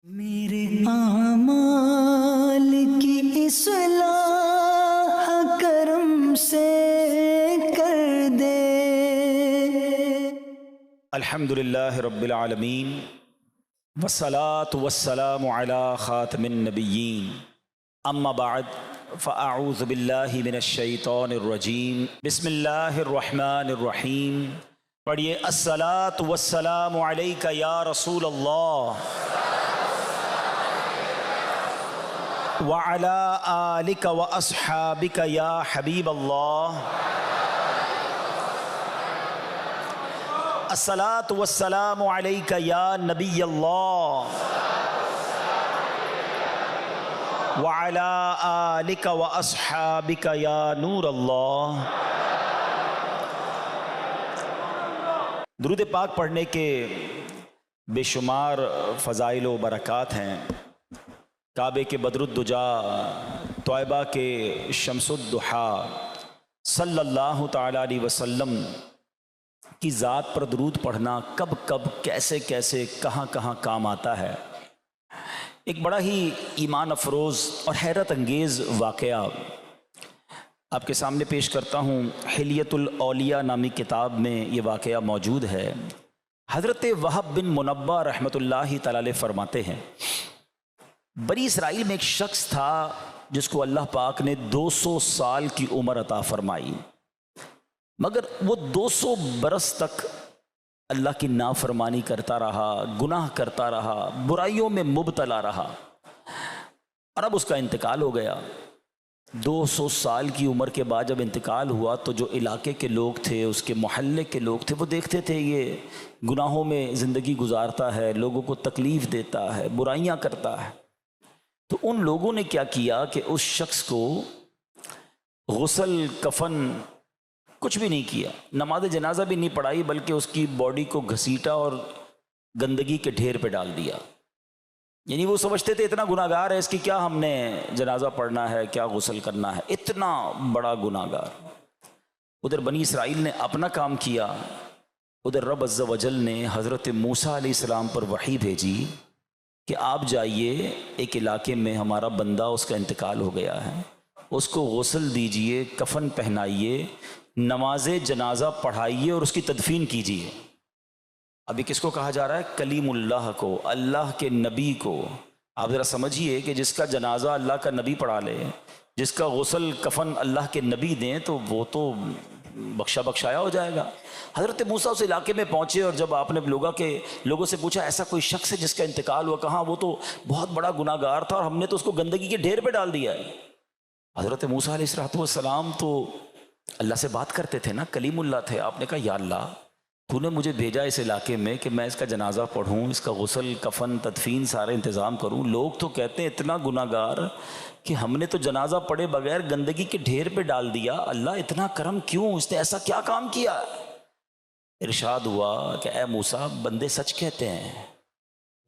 میرے اعمال کی اصلاح کرم سے کر دے۔ الحمدللہ رب العالمین والصلاة والسلام علی خاتم النبیین، اما بعد فاعوذ باللہ من الشیطان الرجیم، بسم اللہ الرحمن الرحیم۔ پڑھیے الصلاة والسلام علیک یا رسول اللہ وعلی آلک واصحابک یا حبیب اللہ۔ الصلاة والسلام علیک یا نبی اللہ وعلی آلک واصحابک یا نور اللہ۔ درود پاک پڑھنے کے بے شمار فضائل و برکات ہیں۔ کعبے کے بدر الدجا، طیبہ کے شمس الضحیٰ، صلی اللہ تعالیٰ علیہ وسلم کی ذات پر درود پڑھنا کب کب کیسے کیسے کہاں کہاں کام آتا ہے۔ ایک بڑا ہی ایمان افروز اور حیرت انگیز واقعہ آپ کے سامنے پیش کرتا ہوں۔ حلیۃ الاولیاء نامی کتاب میں یہ واقعہ موجود ہے۔ حضرت وہب بن منبہ رحمۃ اللہ تعالیٰ علیہ فرماتے ہیں، بنی اسرائیل میں ایک شخص تھا جس کو اللہ پاک نے 200 سال کی عمر عطا فرمائی، مگر وہ 200 برس تک اللہ کی نافرمانی کرتا رہا، گناہ کرتا رہا، برائیوں میں مبتلا رہا، اور اب اس کا انتقال ہو گیا۔ 200 سال کی عمر کے بعد جب انتقال ہوا تو جو علاقے کے لوگ تھے، اس کے محلے کے لوگ تھے، وہ دیکھتے تھے یہ گناہوں میں زندگی گزارتا ہے، لوگوں کو تکلیف دیتا ہے، برائیاں کرتا ہے۔ تو ان لوگوں نے کیا کیا کہ اس شخص کو غسل، کفن کچھ بھی نہیں کیا، نماز جنازہ بھی نہیں پڑھائی، بلکہ اس کی باڈی کو گھسیٹا اور گندگی کے ڈھیر پہ ڈال دیا۔ یعنی وہ سمجھتے تھے اتنا گناہ گار ہے، اس کی کیا ہم نے جنازہ پڑھنا ہے، کیا غسل کرنا ہے، اتنا بڑا گناہ گار۔ ادھر بنی اسرائیل نے اپنا کام کیا، ادھر رب عز و جل نے حضرت موسیٰ علیہ السلام پر وحی بھیجی کہ آپ جائیے ایک علاقے میں، ہمارا بندہ اس کا انتقال ہو گیا ہے، اس کو غسل دیجئے، کفن پہنائیے، نماز جنازہ پڑھائیے اور اس کی تدفین کیجئے۔ ابھی کس کو کہا جا رہا ہے؟ کلیم اللہ کو، اللہ کے نبی کو۔ آپ ذرا سمجھیے کہ جس کا جنازہ اللہ کا نبی پڑھا لے، جس کا غسل کفن اللہ کے نبی دیں، تو وہ تو بخشا بخشایا ہو جائے گا۔ حضرت موسیٰ اس علاقے میں پہنچے اور جب آپ نے لوگوں سے پوچھا ایسا کوئی شخص ہے جس کا انتقال ہوا، کہاں وہ تو بہت بڑا گناہ گار تھا اور ہم نے تو اس کو گندگی کے ڈھیر پہ ڈال دیا ہے۔ حضرت موسیٰ علیہ السلام تو اللہ سے بات کرتے تھے نا، کلیم اللہ تھے۔ آپ نے کہا یا اللہ، تو نے مجھے بھیجا اس علاقے میں کہ میں اس کا جنازہ پڑھوں، اس کا غسل، کفن، تدفین سارے انتظام کروں۔ لوگ تو کہتے ہیں اتنا گناہ گار کہ ہم نے تو جنازہ پڑھے بغیر گندگی کے ڈھیر پہ ڈال دیا، اللہ اتنا کرم کیوں، اس نے ایسا کیا کام کیا؟ ارشاد ہوا کہ اے موسیٰ، بندے سچ کہتے ہیں،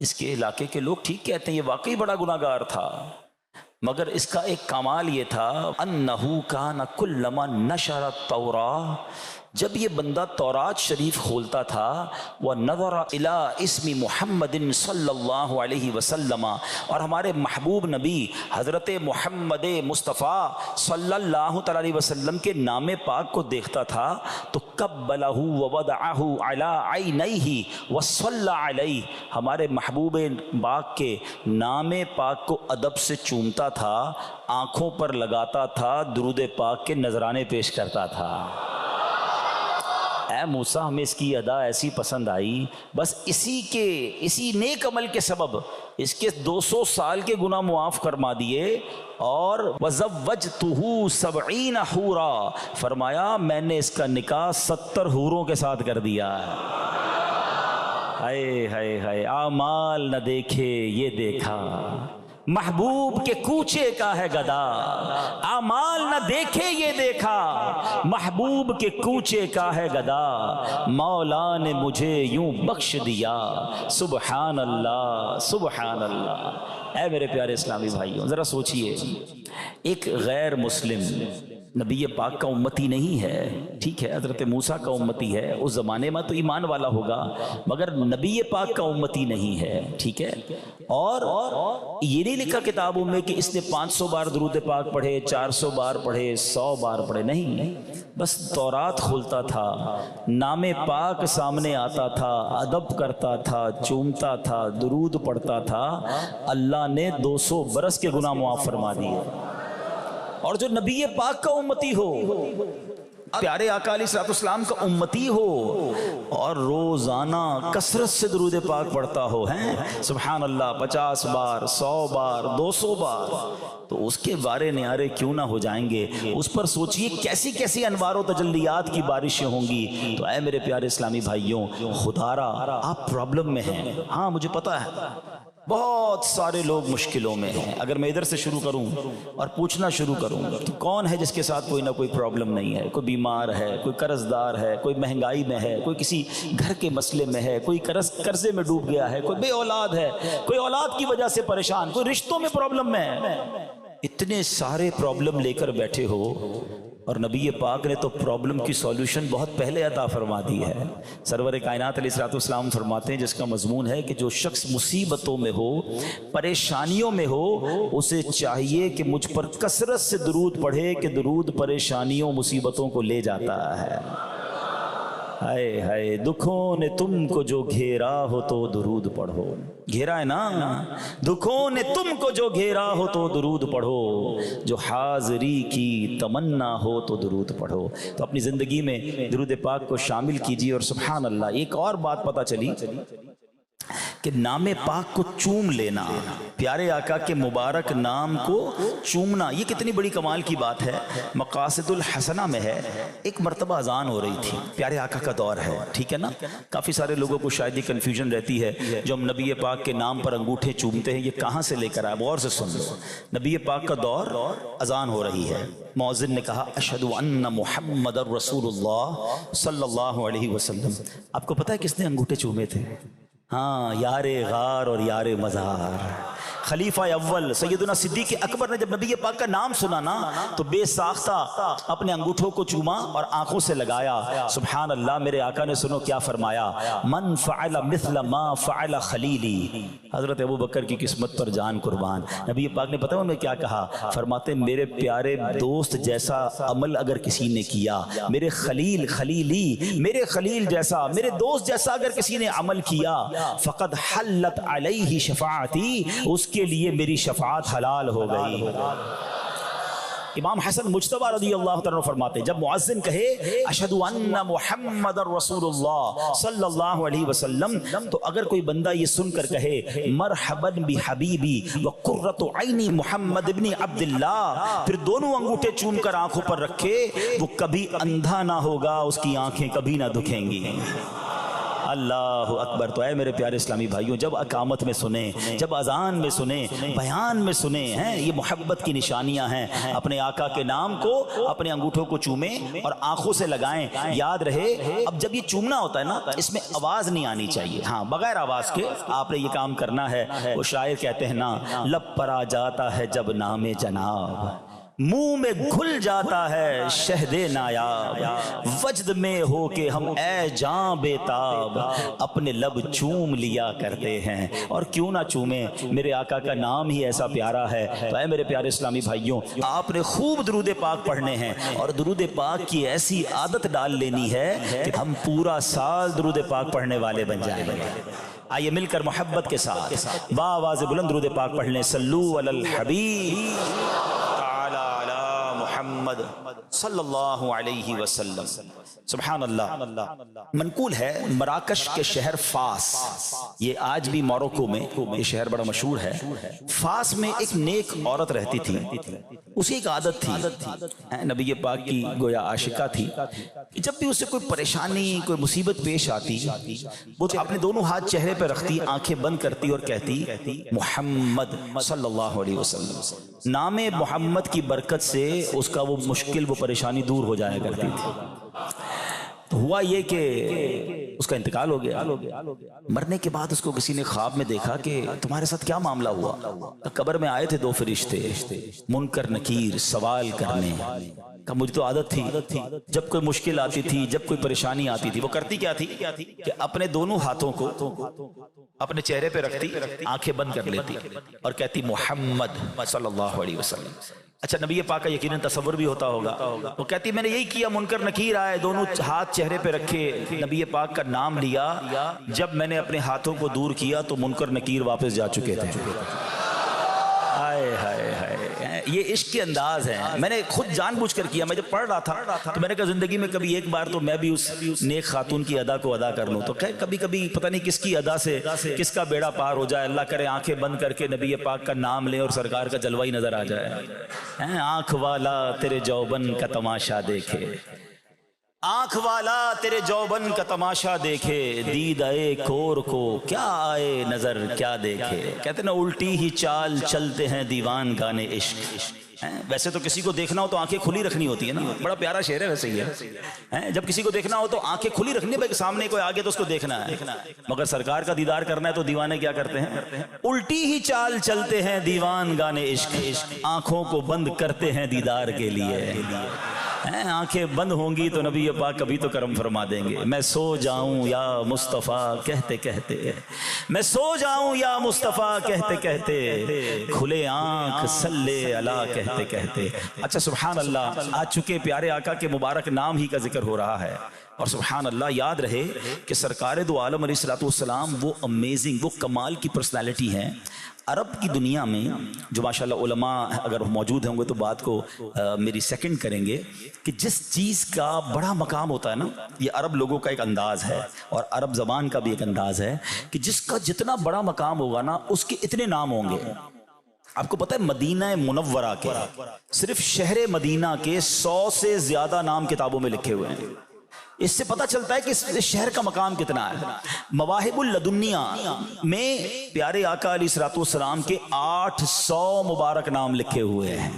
اس کے علاقے کے لوگ ٹھیک کہتے ہیں، یہ واقعی بڑا گناہ گار تھا، مگر اس کا ایک کمال یہ تھا انہو کان کلما نشر التوراۃ، جب یہ بندہ تورات شریف کھولتا تھا، وَنَظَرَ إِلَىٰ اسْمِ محمد صلی اللہ علیہ وسلم، اور ہمارے محبوب نبی حضرت محمد مصطفیٰ صلی اللہ تعالیٰ علیہ وسلم کے نام پاک کو دیکھتا تھا تو قبلہ ووضعہ علی عینیہ وصلی علیہ، ہمارے محبوب پاک کے نام پاک کو ادب سے چومتا تھا، آنکھوں پر لگاتا تھا، درود پاک کے نذرانے پیش کرتا تھا۔ اے موسیٰ، ہمیں اس کی ادا ایسی پسند آئی، بس اسی نیک عمل کے سبب اس کے 200 سال کے گناہ معاف فرما دیے، اور وَزَوَّجْتُهُ 70 حُورًا، فرمایا میں نے اس کا نکاح 70 حوروں کے ساتھ کر دیا۔ ہائے ہائے ہائے، اعمال نہ دیکھے یہ دیکھا، محبوب کے کوچے کا ہے گدا، اعمال نہ دیکھے یہ دیکھا، محبوب کے کوچے کا ہے گدا، مولا نے مجھے یوں بخش دیا، سبحان اللہ سبحان اللہ۔ اے میرے پیارے اسلامی بھائیوں، ذرا سوچئے، ایک غیر مسلم نبی پاک کا امتی نہیں ہے، ٹھیک ہے، حضرت موسیٰ کا امتی ہے، اس زمانے میں تو ایمان والا ہوگا، مگر نبی پاک کا امتی نہیں ہے، ٹھیک ہے۔ اور یہ نہیں لکھا کتابوں میں کہ اس نے 500 بار درود پاک پڑھے، 400 بار پڑھے، 100 بار پڑھے، نہیں، بس تورات کھولتا تھا، نام پاک سامنے آتا تھا، ادب کرتا تھا، چومتا تھا، درود پڑھتا تھا، اللہ نے 200 برس کے گناہ معاف فرما دیے۔ اور جو نبی پاک کا امتی ہو، پیارے آقا علیہ السلام کا امتی ہو، اور روزانہ کثرت سے درود پاک پڑھتا ہو، ہیں سبحان اللہ 50 بار، 100 بار، 200 بار، تو اس کے بارے نیارے کیوں نہ ہو جائیں گے؟ اس پر سوچئے کیسی کیسی انوار و تجلیات کی بارشیں ہوں گی۔ تو اے میرے پیارے اسلامی بھائیوں، خدارا آپ پرابلم میں ہیں، ہاں مجھے پتا ہے، بہت سارے لوگ مشکلوں میں ہیں۔ اگر میں ادھر سے شروع کروں اور پوچھنا شروع کروں تو کون ہے جس کے ساتھ کوئی نہ کوئی پرابلم نہیں ہے؟ کوئی بیمار ہے، کوئی قرض دار ہے، کوئی مہنگائی میں ہے، کوئی کسی گھر کے مسئلے میں ہے، کوئی قرضے میں ڈوب گیا ہے، کوئی بے اولاد ہے، کوئی اولاد کی وجہ سے پریشان، کوئی رشتوں میں پرابلم میں ہے۔ اتنے سارے پرابلم لے کر بیٹھے ہو، اور نبی پاک نے تو پرابلم کی سولوشن بہت پہلے عطا فرما دی ہے۔ سرور کائنات علیہ السلام فرماتے ہیں، جس کا مضمون ہے کہ جو شخص مصیبتوں میں ہو، پریشانیوں میں ہو، اسے چاہیے کہ مجھ پر کثرت سے درود پڑھے کہ درود پریشانیوں مصیبتوں کو لے جاتا ہے۔ ہائے ہائے، دکھوں نے تم کو جو گھیرا ہو تو درود پڑھو، گھیرا ہے نا، دکھوں نے تم کو جو گھیرا ہو تو درود پڑھو، جو حاضری کی تمنا ہو تو درود پڑھو۔ تو اپنی زندگی میں درود پاک کو شامل کیجیے، اور سبحان اللہ ایک اور بات پتہ چلی کہ نام پاک کو چوم لینا، پیارے آقا کے مبارک نام کو چومنا، یہ کتنی بڑی کمال کی بات ہے۔ مقاصد الحسنہ میں ہے، ایک مرتبہ اذان ہو رہی تھی، پیارے آقا کا دور ہے، ٹھیک ہے نا۔ کافی سارے لوگوں کو شاید یہ کنفیوژن رہتی ہے، جو ہم نبی پاک کے نام پر انگوٹھے چومتے ہیں، یہ کہاں سے لے کر آئے؟ غور سے سن لو، نبی پاک کا دور، اذان ہو رہی ہے، مؤذن نے کہا اشہد ان محمد رسول اللہ صلی اللہ علیہ وسلم۔ آپ کو پتہ ہے کس نے انگوٹھے چومے تھے؟ ہاں، یار غار اور یار مزار، خلیفہ اول سیدنا صدیق اکبر نے جب نبی پاک کا نام سنا نا تو بے ساختہ اپنے انگوٹھوں کو چوما اور آنکھوں سے لگایا۔ سبحان اللہ، میرے آقا نے سنو کیا فرمایا، من فعل مثل ما فعل خلیلی، حضرت ابو بکر کی قسمت پر جان قربان۔ نبی پاک نے پتہ انہیں کیا کہا؟ فرماتے میرے پیارے دوست جیسا عمل اگر کسی نے کیا، میرے خلیل خلیلی، میرے خلیل جیسا، میرے دوست جیسا اگر کسی نے عمل کیا، فقد حلت علیہ شفاعتی، اس کے لیے میری شفاعت حلال ہو گئی۔ امام حسن مجتبی رضی اللہ تعالیٰ فرماتے جب مؤذن کہے اشہد ان محمد رسول اللہ صلی اللہ علیہ وسلم، تو اگر کوئی بندہ یہ سن کر کہے مرحبا بحبیبی وقرۃ عینی محمد ابن عبداللہ، پھر دونوں انگوٹھے چوم کر آنکھوں پر رکھے، وہ کبھی اندھا نہ ہوگا، اس کی آنکھیں کبھی نہ دکھیں گی۔ اللہ اکبر۔ تو اے میرے پیارے اسلامی بھائیوں، جب اقامت میں سنیں، جب اذان میں سنیں، بیان میں سنیں، ہیں یہ محبت کی نشانیاں ہیں، اپنے آقا کے نام کو اپنے انگوٹھوں کو چومیں اور آنکھوں سے لگائیں۔ یاد رہے اب جب یہ چومنا ہوتا ہے نا، اس میں آواز نہیں آنی چاہیے، ہاں بغیر آواز کے آپ نے یہ کام کرنا ہے۔ وہ شاعر کہتے ہیں نا، لب پر آ جاتا ہے جب نام جناب، منہ میں گھل جاتا ہے شہد نایاب، وجد میں ہو کے ہم اے جاں بے تاب، اپنے لب چوم لیا کرتے ہیں۔ اور کیوں نہ چومیں، میرے آقا کا نام ہی ایسا پیارا ہے۔ تو اے میرے پیارے اسلامی بھائیوں، آپ نے خوب درود پاک پڑھنے ہیں، اور درود پاک کی ایسی عادت ڈال لینی ہے کہ ہم پورا سال درود پاک پڑھنے والے بن جائیں گے۔ آئیے مل کر محبت کے ساتھ بآواز بلند درود پاک پڑھ لیں، صلو علی الحبیب محمد صلی اللہ علیہ وسلم۔ سبحان اللہ۔ منقول ہے مراکش کے شہر فاس، یہ آج بھی موروکو میں یہ شہر بڑا مشہور ہے۔ فاس میں ایک نیک عورت رہتی تھی، اسی ایک عادت تھی، نبی پاک کی گویا عاشقہ تھی، جب بھی اسے کوئی پریشانی کوئی مصیبت پیش آتی، وہ اپنے دونوں ہاتھ چہرے پہ رکھتی، آنکھیں بند کرتی اور کہتی محمد صلی اللہ علیہ وسلم۔ نام محمد کی برکت سے اس کا وہ مشکل وہ پریشانی دور ہو جایا کرتی تھی۔ تو ہوا یہ کہ اس کا انتقال ہو گیا. مرنے کے بعد اس کو کسی نے خواب میں دیکھا کہ تمہارے ساتھ کیا معاملہ ہوا. قبر میں آئے تھے دو فرشتے منکر نکیر سوال کرنے کا. مجھے تو عادت تھی جب کوئی مشکل آتی تھی جب کوئی پریشانی آتی تھی وہ کرتی کیا تھی کہ اپنے دونوں ہاتھوں کو اپنے چہرے پہ رکھتی آنکھیں بند کر لیتی اور کہتی محمد صلی اللہ علیہ وسلم. اچھا نبی پاک کا یقیناً تصور بھی ہوتا ہوگا. وہ کہتی میں نے یہی کیا منکر نکیر آئے دونوں ہاتھ چہرے پہ رکھے نبی پاک کا نام لیا جب میں نے اپنے ہاتھوں کو دور کیا تو منکر نکیر واپس جا چکے تھے. ہائے ہائے ہائے یہ عشق کے انداز ہیں. میں نے خود جان بوجھ کر کیا. میں جب پڑھ رہا تھا تو میں نے کہا زندگی میں کبھی ایک بار تو میں بھی اس نیک خاتون کی ادا کو ادا کر لوں. تو کبھی کبھی پتہ نہیں کس کی ادا سے کس کا بیڑا پار ہو جائے. اللہ کرے آنکھیں بند کر کے نبی پاک کا نام لیں اور سرکار کا جلوہ ہی نظر آ جائے. آنکھ والا تیرے جوبن کا تماشا دیکھے آنکھ والا تیرے جوبن کا تماشا دیکھے دید آئے کور کو کیا آئے نظر کیا دیکھے. کہتے ہیں نا الٹی ہی چال چلتے ہیں دیوان گانے عشق. ویسے تو کسی کو دیکھنا ہو تو آنکھیں کھلی رکھنی ہوتی ہے نا. بڑا پیارا شعر ہے ویسے ہی ہے. جب کسی کو دیکھنا ہو تو آنکھیں کھلی رکھنی ہے. سامنے کوئی آگے تو اس کو دیکھنا ہے. مگر سرکار کا دیدار کرنا ہے تو دیوانے کیا کرتے ہیں الٹی ہی چال چلتے ہیں دیوان گانے عشق. آنکھوں کو بند کرتے ہیں دیدار کے لیے. آنکھیں بند ہوں گی تو نبی پاک کبھی تو کرم فرما دیں گے. میں سو جاؤں یا مصطفیٰ کہتے کہتے میں سو جاؤں یا مصطفیٰ کہتے کہتے کھلے آنکھ صلی اللہ کہتے کہتے. اچھا سبحان اللہ آج چکے پیارے آقا کے مبارک نام ہی کا ذکر ہو رہا ہے اور سبحان اللہ یاد رہے کہ سرکار دو عالم علیہ الصلوۃ والسلام وہ امیزنگ وہ کمال کی پرسنالٹی ہیں. عرب کی دنیا میں جو ماشاءاللہ علماء اگر موجود ہوں گے تو بات کو میری سیکنڈ کریں گے کہ جس چیز کا بڑا مقام ہوتا ہے نا یہ عرب لوگوں کا ایک انداز ہے اور عرب زبان کا بھی ایک انداز ہے کہ جس کا جتنا بڑا مقام ہوگا نا اس کے اتنے نام ہوں گے. آپ کو پتہ ہے مدینہ منورہ کے صرف شہر مدینہ کے 100 سے زیادہ نام کتابوں میں لکھے ہوئے ہیں. اس سے پتہ چلتا ہے کہ اس شہر کا مقام کتنا ہے. مواہب اللدنیہ میں پیارے آقا علیہ الصلوۃ والسلام کے 800 مبارک نام لکھے ہوئے ہیں.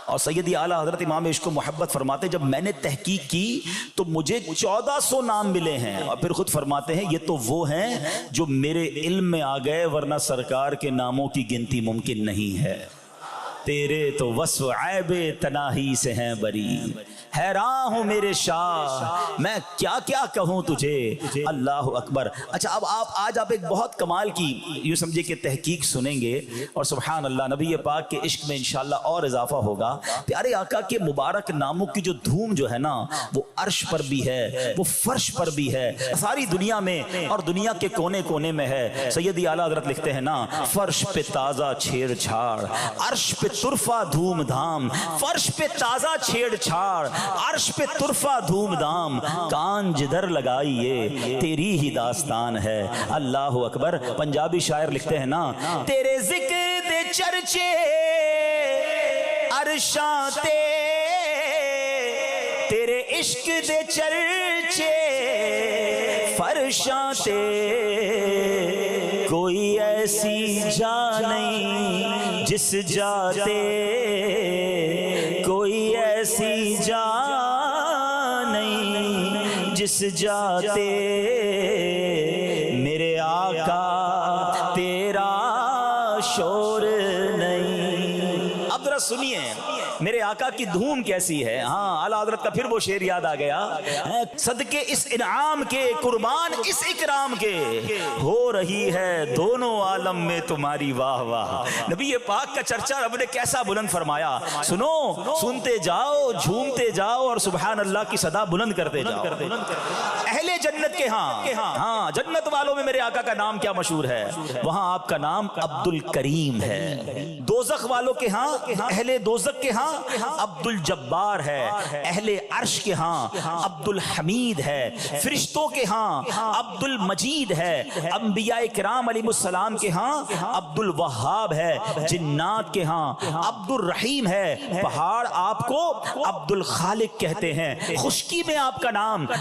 اور سیدی اعلیٰ حضرت امام عشق و محبت فرماتے جب میں نے تحقیق کی تو مجھے 1400 نام ملے ہیں. اور پھر خود فرماتے ہیں یہ تو وہ ہیں جو میرے علم میں آ گئے ورنہ سرکار کے ناموں کی گنتی ممکن نہیں ہے. تیرے تو وصف عیب تناہی سے ہیں بری حیران ہوں میرے شاہ میں کیا کیا کہوں تجھے اللہ اکبر. اچھا اب آج آپ ایک بہت کمال کی یوں سمجھے کہ تحقیق سنیں گے اور سبحان اللہ نبی پاک کے عشق میں انشاءاللہ اور اضافہ ہوگا. پیارے آقا کے مبارک ناموں کی جو دھوم جو ہے نا وہ عرش پر بھی ہے وہ فرش پر بھی ہے ساری دنیا میں اور دنیا کے کونے کونے میں ہے. سیدی اعلیٰ حضرت لکھتے ہیں نا فرش پہ تازہ چھیڑ چھاڑ عرش پہ طرفہ دھوم دھام فرش پہ تازہ چھیڑ چھاڑ عرش پہ طرفہ دھوم دھام کان جدھر لگائیے تیری ہی داستان ہے. اللہ اکبر. پنجابی شاعر لکھتے ہیں نا تیرے ذکر دے چرچے عرشاں تے تیرے عشق دے چرچے فرشاں تے کوئی ایسی جا نہیں جس جاتے کوئی ایسی جا نہیں جس جاتے میرے آقا تیرا شور نہیں. اب ذرا سنیے میرے آقا کی دھوم کیسی ہے. ہاں اعلیٰ حضرت کا پھر وہ شعر یاد آ گیا صدقے اس انعام کے قربان اس اکرام کے ہو رہی ہے دونوں عالم میں تمہاری واہ واہ. نبی پاک کا چرچا رب نے کیسا بلند فرمایا. سنو سنتے جاؤ جھومتے جاؤ اور سبحان اللہ کی صدا بلند کرتے جاؤ. اہل جنت کے ہاں جنت والوں میں میرے آقا کا نام کیا مشہور ہے وہاں آپ کا نام عبد الکریم ہے. دوزخ والوں کے ہاں اہل دوزخ کے ہاں عبد الجبار ہے. اہل عرش کے ہاں عبد الحمید ہے. فرشتوں کے ہاں عبد المجید ہے. انبیاء کرام علیہ السلام کے ہاں عبد الوہاب ہے. جنات کے ہاں عبد الرحیم ہے. پہاڑ آپ کو عبد الخالق کہتے ہیں. خشکی میں آپ کا نام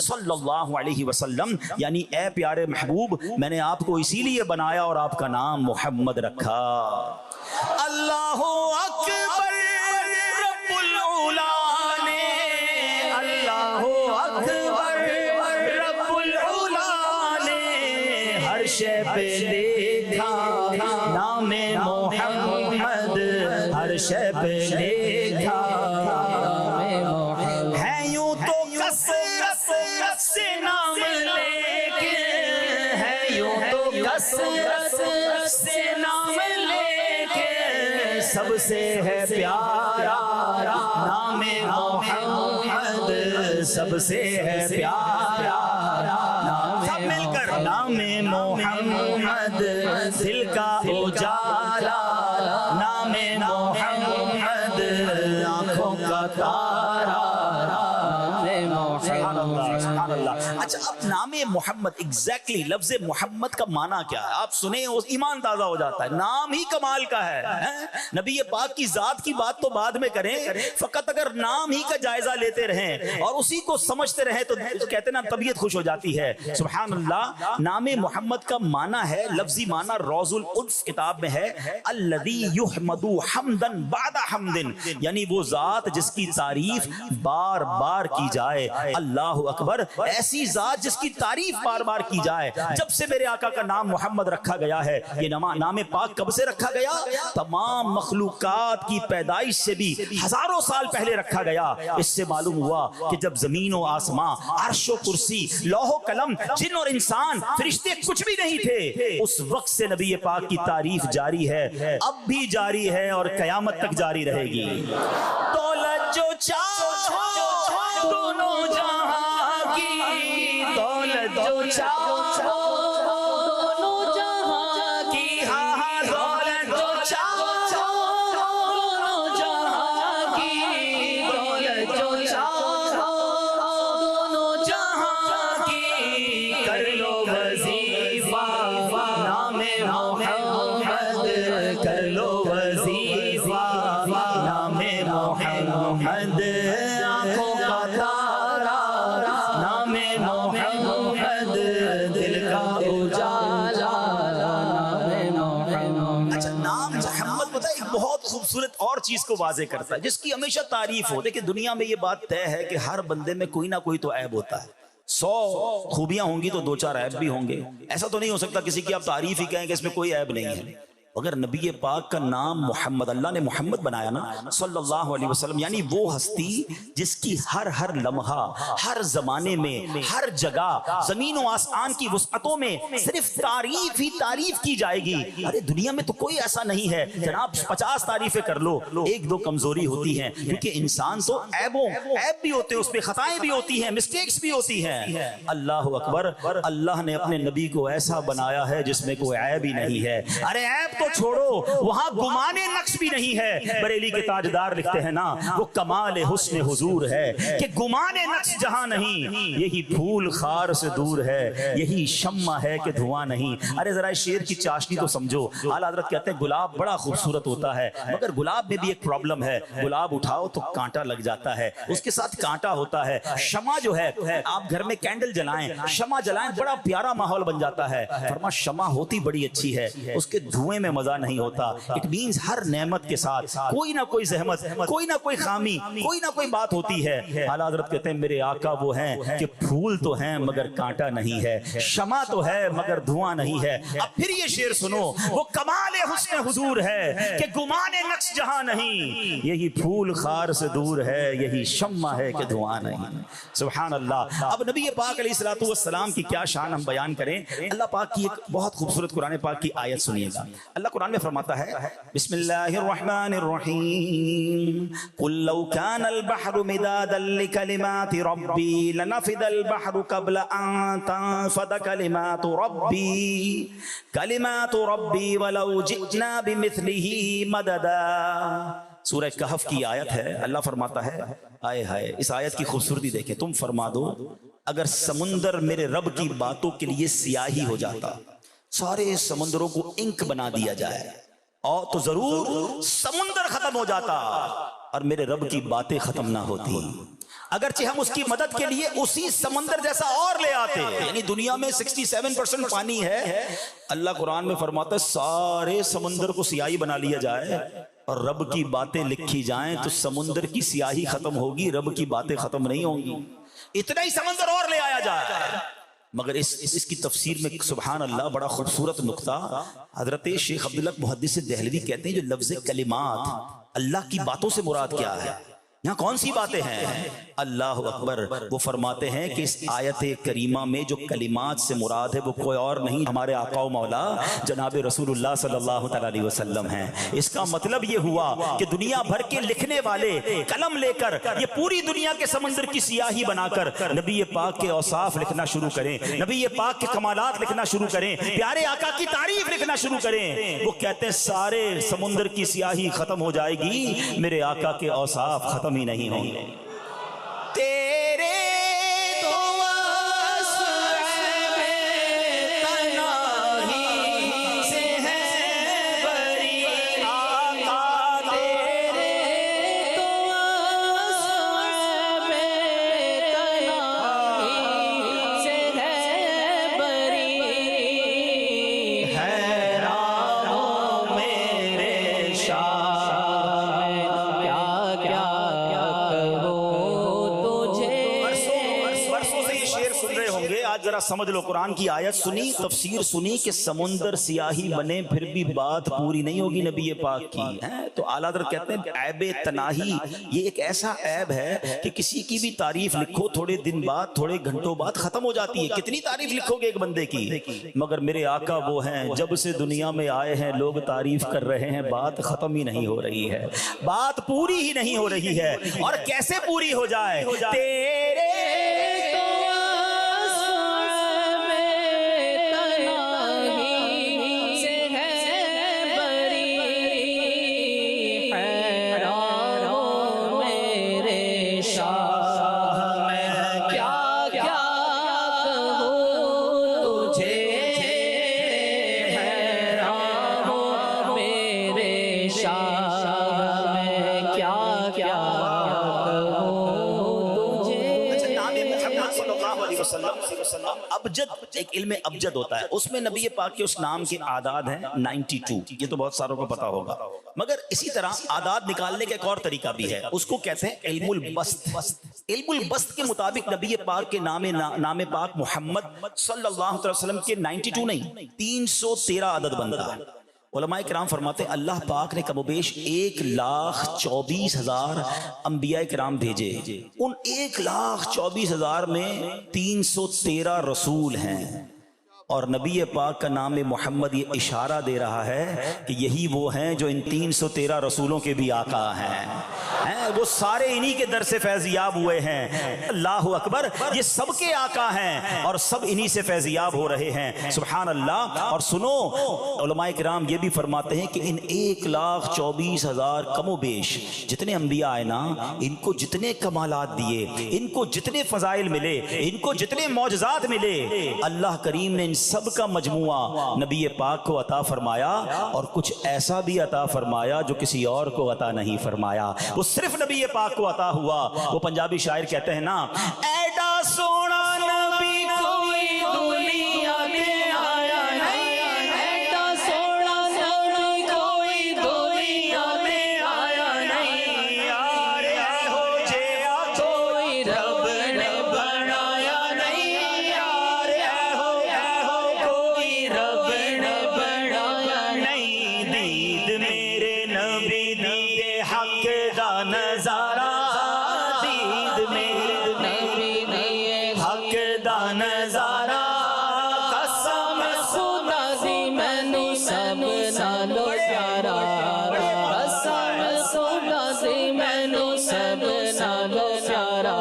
صلی اللہ علیہ وسلم، یعنی اے پیارے محبوب میں نے آپ کو اسی لیے بنایا اور آپ کا نام محمد رکھا۔ اللہ اکبر رب العلا نے، اللہ اکبر رب العلا نے ہر شے پہ لکھا نام محمد، ہر شے پہ لکھا ہے یوں تو کثرت سے نام لیکن، ہے یوں تو کثرت سے نام لیکن سب سے ہے پیارا نام محمد، سب سے ہے پیارا نام، سب مل کر نام محمد، دل کا اجالا نام محمد، آنکھوں کا تارا سبحان اللہ سبحان اللہ۔ اچھا اب نام محمد ایگزیکٹلی لفظ محمد کا معنی کیا ہے؟ آپ سنیں ایمان تازہ ہو جاتا ہے، نام ہی کمال کا ہے۔ نبی پاک کی ذات کی بات تو بعد میں کریں، فقط اگر نام ہی کا جائزہ لیتے رہیں اور اسی کو سمجھتے رہیں تو کہتے نا طبیعت خوش ہو جاتی ہے۔ سبحان اللہ۔ نام محمد کا معنی ہے، لفظی معنی روض الانف کتاب میں ہے، الذی یحمد حمدا بعد حمد، یعنی وہ ذات جس کی تعریف بار بار کی جائے۔ اللہ اکبر، ایسی ذات جس کی تعریف بار بار کی جائے۔ جب سے میرے آقا کا نام محمد رکھا گیا ہے، یہ نام پاک کب سے رکھا گیا؟ تمام مخلوقات کی پیدائش سے بھی ہزاروں سال پہلے رکھا گیا۔ اس سے معلوم ہوا کہ جب زمین و آسمان، عرش و کرسی، لوح و قلم، جن اور انسان، فرشتے کچھ بھی نہیں تھے، اس وقت سے نبی پاک کی تعریف جاری ہے، اب بھی جاری ہے اور قیامت تک جاری رہے گی۔ دولت جو چاہو دونوں جہاں کی، دولت جو چاہو دونوں جہاں کی، ہاں ہاں دولت جو چاہو دونوں جہاں کی، دولت جو چاہو دونوں جہاں کی، کر لو وظیفہ نام محمد، کر لو وظیفہ نام محمد، آنکھوں کا تارا نام محمد، دل کا اجالا نام محمد۔ اچھا نام محمد پتہ ایک بہت خوبصورت اور چیز کو واضح کرتا ہے جس کی ہمیشہ تعریف ہو۔ دیکھیں دنیا میں یہ بات طے ہے کہ ہر بندے میں کوئی نہ کوئی تو عیب ہوتا ہے، 100 خوبیاں ہوں گی تو 2-4 عیب بھی ہوں گے۔ ایسا تو نہیں ہو سکتا کسی کی آپ تعریف ہی کہیں کہ اس میں کوئی عیب نہیں ہے۔ اگر نبی پاک کا نام محمد، اللہ نے محمد بنایا نا صلی اللہ علیہ وسلم، یعنی وہ ہستی جس کی ہر لمحہ، ہر زمانے میں، ہر جگہ، زمین و آسمان کی وسعتوں میں صرف تعریف ہی تعریف کی جائے گی۔ ارے دنیا میں تو کوئی ایسا نہیں ہے جناب 50 تعریفیں کر لو، 1-2 کمزوری ہوتی ہیں، کیونکہ انسان تو عیب بھی ہوتے ہیں، اس پہ خطائیں بھی ہوتی ہیں، مسٹیکس بھی ہوتی ہیں۔ اللہ اکبر، اللہ نے اپنے نبی کو ایسا بنایا ہے جس میں کوئی عیب ہی نہیں ہے۔ ارے عیب تو چھوڑو، وہاں گمان نقص بھی نہیں ہے۔ بریلی کے تاجدار لکھتے ہیں نا، وہ کمال حسن حضور ہے کہ گمان نقص جہاں نہیں، یہی پھول خار سے دور ہے، یہی شمع ہے کہ دھواں نہیں۔ ارے ذرا شیر کی چاشنی تو سمجھو۔ اعلیٰ حضرت کہتے ہیں گلاب بڑا خوبصورت ہوتا ہے، مگر گلاب میں بھی ایک پرابلم ہے، گلاب اٹھاؤ تو کانٹا لگ جاتا ہے، اس کے ساتھ کانٹا ہوتا ہے۔ شمع جو ہے، آپ گھر میں کینڈل جلائیں، شمع جلائیں، بڑا پیارا ماحول بن جاتا ہے۔ فرما شمع ہوتی بڑی اچھی ہے، اس کے دھوئیں میں مزہ نہیں ہوتا۔ اٹ مینز ہر نعمت کے ساتھ کوئی نہ کوئی زحمت، کوئی نہ کوئی خامی، کوئی نہ کوئی بات ہوتی ہے۔ اعلیٰ حضرت کہتے ہیں میرے آقا وہ ہیں کہ پھول تو ہیں مگر کانٹا نہیں ہے، شمع تو ہے مگر دھواں نہیں ہے۔ اب پھر یہ شعر سنو، وہ کمال حسن حضور ہے کہ گمان نقص جہاں نہیں، یہی پھول خار سے دور ہے، یہی شمع ہے کہ دھواں نہیں۔ سبحان اللہ۔ اب نبی پاک علیہ الصلوۃ والسلام کی کیا شان ہم بیان کریں۔ اللہ پاک کی ایک بہت خوبصورت قرآن پاک کی آیت سنیے گا۔ اللہ قرآن میں فرماتا ہے بسم اللہ الرحمن الرحیم قل لو كان البحر مدادا لكلمات ربی لنفد البحر قبل ان تنفد كلمات ربی ولو جئنا بمثله مددا۔ سورہ کہف کی آیت ہے۔ اللہ فرماتا ہے، آئے ہائے اس آیت کی خوبصورتی دیکھیں، تم فرما دو اگر سمندر میرے رب کی باتوں کے لیے سیاہی ہو جاتا، سارے سمندروں کو انک بنا دیا جائے اور تو ضرور سمندر ختم ہو جاتا اور میرے رب کی باتیں ختم نہ ہوتی۔ اگرچہ ہم اس کی مدد کے لیے اسی سمندر جیسا اور لے آتے، یعنی دنیا میں 67% پانی ہے، اللہ قرآن میں فرماتا ہے سارے سمندر کو سیاہی بنا لیا جائے اور رب کی باتیں لکھی جائیں تو سمندر کی سیاہی ختم ہوگی، رب کی باتیں ختم نہیں ہوں گی، اتنا ہی سمندر اور لے آیا جائے۔ مگر اس کی تفسیر میں سبحان اللہ بڑا خوبصورت نقطہ حضرت شیخ عبداللہ محدث دہلوی کہتے ہیں جو لفظ کلمات اللہ کی باتوں سے مراد کیا ہے، یہاں کون سی باتیں ہیں؟ اللہ اکبر، وہ فرماتے ہیں کہ اس آیت کریمہ میں جو کلمات سے مراد ہے وہ کوئی اور نہیں ہمارے آقا و مولا جناب رسول اللہ صلی اللہ علیہ وسلم ہیں۔ اس کا مطلب یہ ہوا کہ دنیا بھر کے لکھنے والے قلم لے کر یہ پوری دنیا کے سمندر کی سیاہی بنا کر نبی پاک کے اوصاف لکھنا شروع کریں، نبی پاک کے کمالات لکھنا شروع کریں، پیارے آقا کی تعریف لکھنا شروع کریں، وہ کہتے ہیں سارے سمندر کی سیاہی ختم ہو جائے گی، میرے آقا کے اوصاف ختم ہی نہیں ہوں گے۔ تیرے تو وصف تنہائی سے ہے بری آقا، تیرے تو وصف تنہائی سے ہے بری، حیران ہوں میرے شاہ آج ذرا سمجھ لو، قرآن کی آیت سنی، تفسیر سنی کہ سمندر سیاہی بنے پھر بھی بات پوری نہیں ہوگی نبی پاک کی، تو اعلیٰ حضرت کہتے ہیں عیب تناہی یہ ایک ایسا عیب ہے کہ کسی کی بھی تعریف لکھو تھوڑے دن بعد تھوڑے گھنٹوں بعد ختم ہو جاتی ہے، کتنی تعریف لکھو گے ایک بندے کی، مگر میرے آقا وہ ہیں جب سے دنیا میں آئے ہیں لوگ تعریف کر رہے ہیں، بات ختم ہی نہیں ہو رہی ہے، بات پوری ہی نہیں ہو رہی ہے، اور کیسے پوری ہو جائے؟ تیرے ابجد، ایک علم ابجد ہوتا ہے، اس میں نبی پاک کے اس نام کے اعداد ہیں 92، یہ تو بہت ساروں کو پتا ہوگا، مگر اسی طرح اعداد نکالنے کا ایک اور طریقہ بھی ہے، اس کو کہتے ہیں علم البسط۔ علم البسط کے مطابق نبی پاک کے نام پاک محمد صلی اللہ علیہ وسلم کے 92 نہیں 313 عدد بنتا ہے۔ علماء کرام فرماتے ہیں اللہ پاک نے کم و بیش 1,24,000 انبیاء کرام بھیجے، ان 1,24,000 میں 313 رسول ہیں، اور نبی پاک کا نام محمد یہ اشارہ دے رہا ہے کہ یہی وہ ہیں جو ان 313 رسولوں کے بھی آقا ہیں، وہ سارے انہی کے در سے فیضیاب ہوئے ہیں، اللہ اکبر، یہ سب کے آقا ہیں اور سب انہی سے فیضیاب ہو رہے ہیں، سبحان اللہ۔ اور سنو، علماء کرام یہ بھی فرماتے ہیں کہ ان 1,24,000 کم و بیش جتنے انبیاء آئے نا، ان کو جتنے کمالات دیے، ان کو جتنے فضائل ملے، ان کو جتنے معجزات ملے، اللہ کریم نے ان سب کا مجموعہ نبی پاک کو عطا فرمایا، اور کچھ ایسا بھی عطا فرمایا جو کسی اور کو عطا نہیں فرمایا، وہ صرف نبی پاک کو عطا ہوا۔ وہ پنجابی شاعر کہتے ہیں نا، ایڈا سونا نبی کوئی دنیا میں آیا نہیں، ایڈا سونا نبی کوئی دنیا میں آیا نہیں، یار ہو جیا کوئی رب نے بنایا نہیں، یار ہو کوئی رب نے بنایا نہیں، دید میرے نبی دیے حق دا نظارہ، دید میرے نبی دیے حق دا نظارہ، قسم خدا دی مینو سب نالو پیارا، قسم خدا دی مینو سب نالو پیارا۔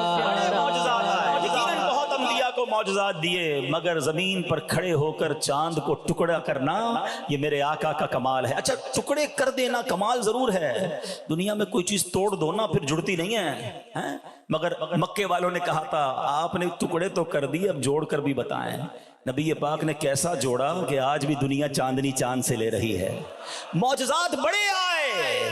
یقیناً بہت انبیاء کو معجزات دیے، مگر زمین پر کھڑے ہو کر چاند کو ٹکڑا کرنا یہ میرے آقا کا کمال ہے۔ اچھا، ٹکڑے کر دینا کمال ضرور ہے، دنیا میں کوئی چیز توڑ دو نا پھر جڑتی نہیں ہے، مگر مکے والوں نے کہا تھا آپ نے ٹکڑے تو کر دیے، اب جوڑ کر بھی بتائیں۔ نبی پاک نے کیسا جوڑا کہ آج بھی دنیا چاندنی چاند سے لے رہی ہے، معجزات بڑے آئے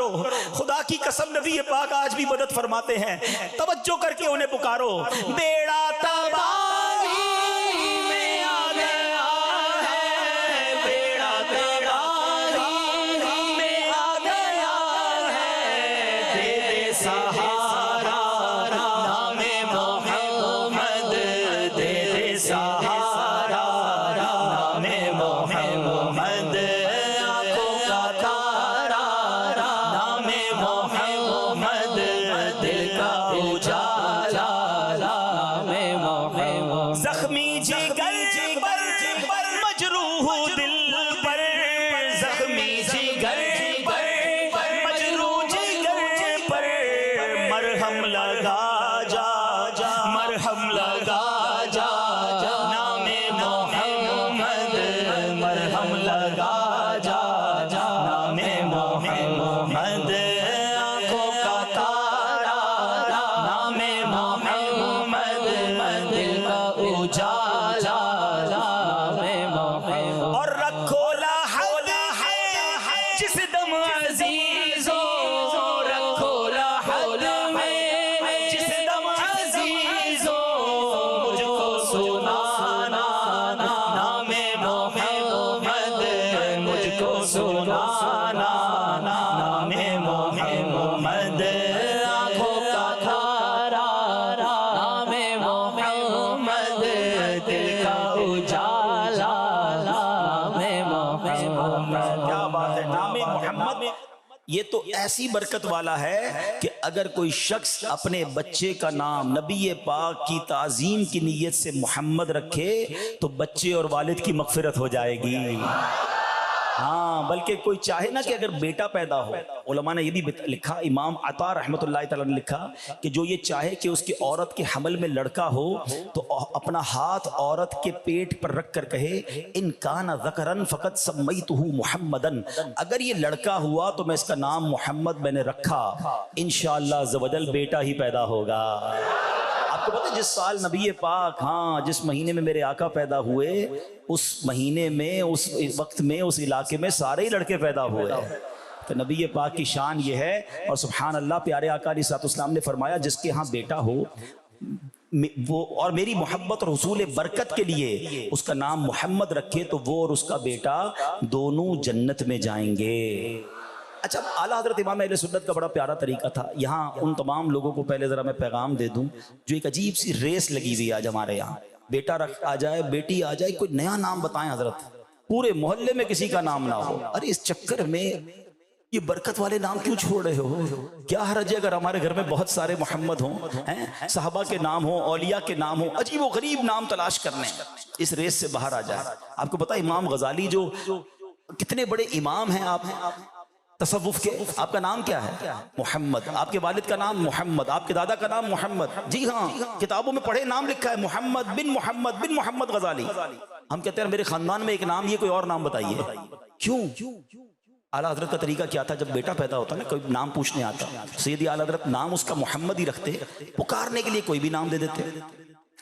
کرو. خدا کی قسم نبی پاک آج بھی مدد فرماتے ہیں. توجہ کر کے انہیں پکارو. بیڑا تباہی میں آ گیا ہے, بیڑا تباہی میں آ گیا ہے, دے دے سہارا نام محمد, دے دے سہارا نام محمد, آنکھوں کا تارا نام محمد, دل کا اجالا نام محمد. زخمی جگر پر مجروح دل پر, زخمی جگر پر مجروح جگر پر مرہم لگا جا, مرہم لگا جا نام محمد, مرہم لگا جا نام محمد, آنکھوں کا تارا نام محمد, دل کا اجالا نام محمد. اور رکھو لحد ہے جس دم عزیزو, رکھو لحد میں جس دم عزیزو, مجھ کو سنانا نام محمد, مجھ کو سنانا نام محمد, آنکھوں کا تارا نام محمد, دل کا اجالا نام محمد. کیا بات ہے, نام محمد یہ تو ایسی برکت والا ہے کہ اگر کوئی شخص اپنے بچے کا نام نبی پاک کی تعظیم کی نیت سے محمد رکھے تو بچے اور والد کی مغفرت ہو جائے گی. ہاں, بلکہ کوئی چاہے نا کہ اگر بیٹا پیدا ہو, علماء نے یہ بھی لکھا, امام عطا رحمۃ اللہ تعالیٰ نے لکھا کہ جو یہ چاہے کہ اس کی عورت کے حمل میں لڑکا ہو تو اپنا ہاتھ عورت کے پیٹ پر رکھ کر کہے ان کان ذکرن فقط سمیتہ محمدن, اگر یہ لڑکا ہوا تو میں اس کا نام محمد میں نے رکھا, انشاءاللہ عز و جل بیٹا ہی پیدا ہوگا. آپ کو پتہ ہے جس سال نبی پاک, ہاں جس مہینے میں میرے آقا پیدا ہوئے, اس مہینے میں, اس وقت میں, اس علاقے میں سارے ہی لڑکے پیدا ہوئے. تو نبی پاک کی شان یہ ہے. اور سبحان اللہ, پیارے آقا علیہ الصلوۃ والسلام نے فرمایا جس کے ہاں بیٹا ہو وہ اور میری محبت اور حصول برکت کے لیے اس کا نام محمد رکھے تو وہ اور اس کا بیٹا دونوں جنت میں جائیں گے. اچھا, اعلیٰ حضرت امام اہل سنت کا بڑا پیارا طریقہ تھا. یہاں ان تمام لوگوں کو پہلے ذرا میں پیغام دے دوں جو ایک عجیب سی ریس لگی ہوئی آج ہمارے یہاں, بیٹا آ جائے, بیٹی آ جائے, کوئی نیا نام بتائیں حضرت, پورے محلے میں کسی کا نام نہ ہو. ارے اس چکر میں یہ برکت والے نام کیوں چھوڑ رہے ہو؟ کیا حرج ہے اگر ہمارے گھر میں بہت سارے محمد ہوں, صحابہ کے نام ہوں, اولیاء کے نام ہوں, عجیب و غریب نام تلاش کرنے, اس ریس سے باہر آ جائے. آپ کو پتہ امام غزالی جو کتنے بڑے امام ہیں آپ تصوف کے, آپ کا نام کیا ہے؟ محمد. آپ کے والد کا نام محمد, آپ کے دادا کا نام محمد. جی ہاں, کتابوں میں پڑھے نام لکھا ہے محمد بن محمد غزالی. ہم کہتے ہیں میرے خاندان میں ایک نام, یہ کوئی اور نام بتائیے. کیوں؟ اعلیٰ حضرت کا طریقہ کیا تھا, جب بیٹا پیدا ہوتا نا کوئی نام پوچھنے آتا, سیدی اعلیٰ حضرت نام اس کا محمد ہی رکھتے, پکارنے کے لیے کوئی بھی نام دے دیتے.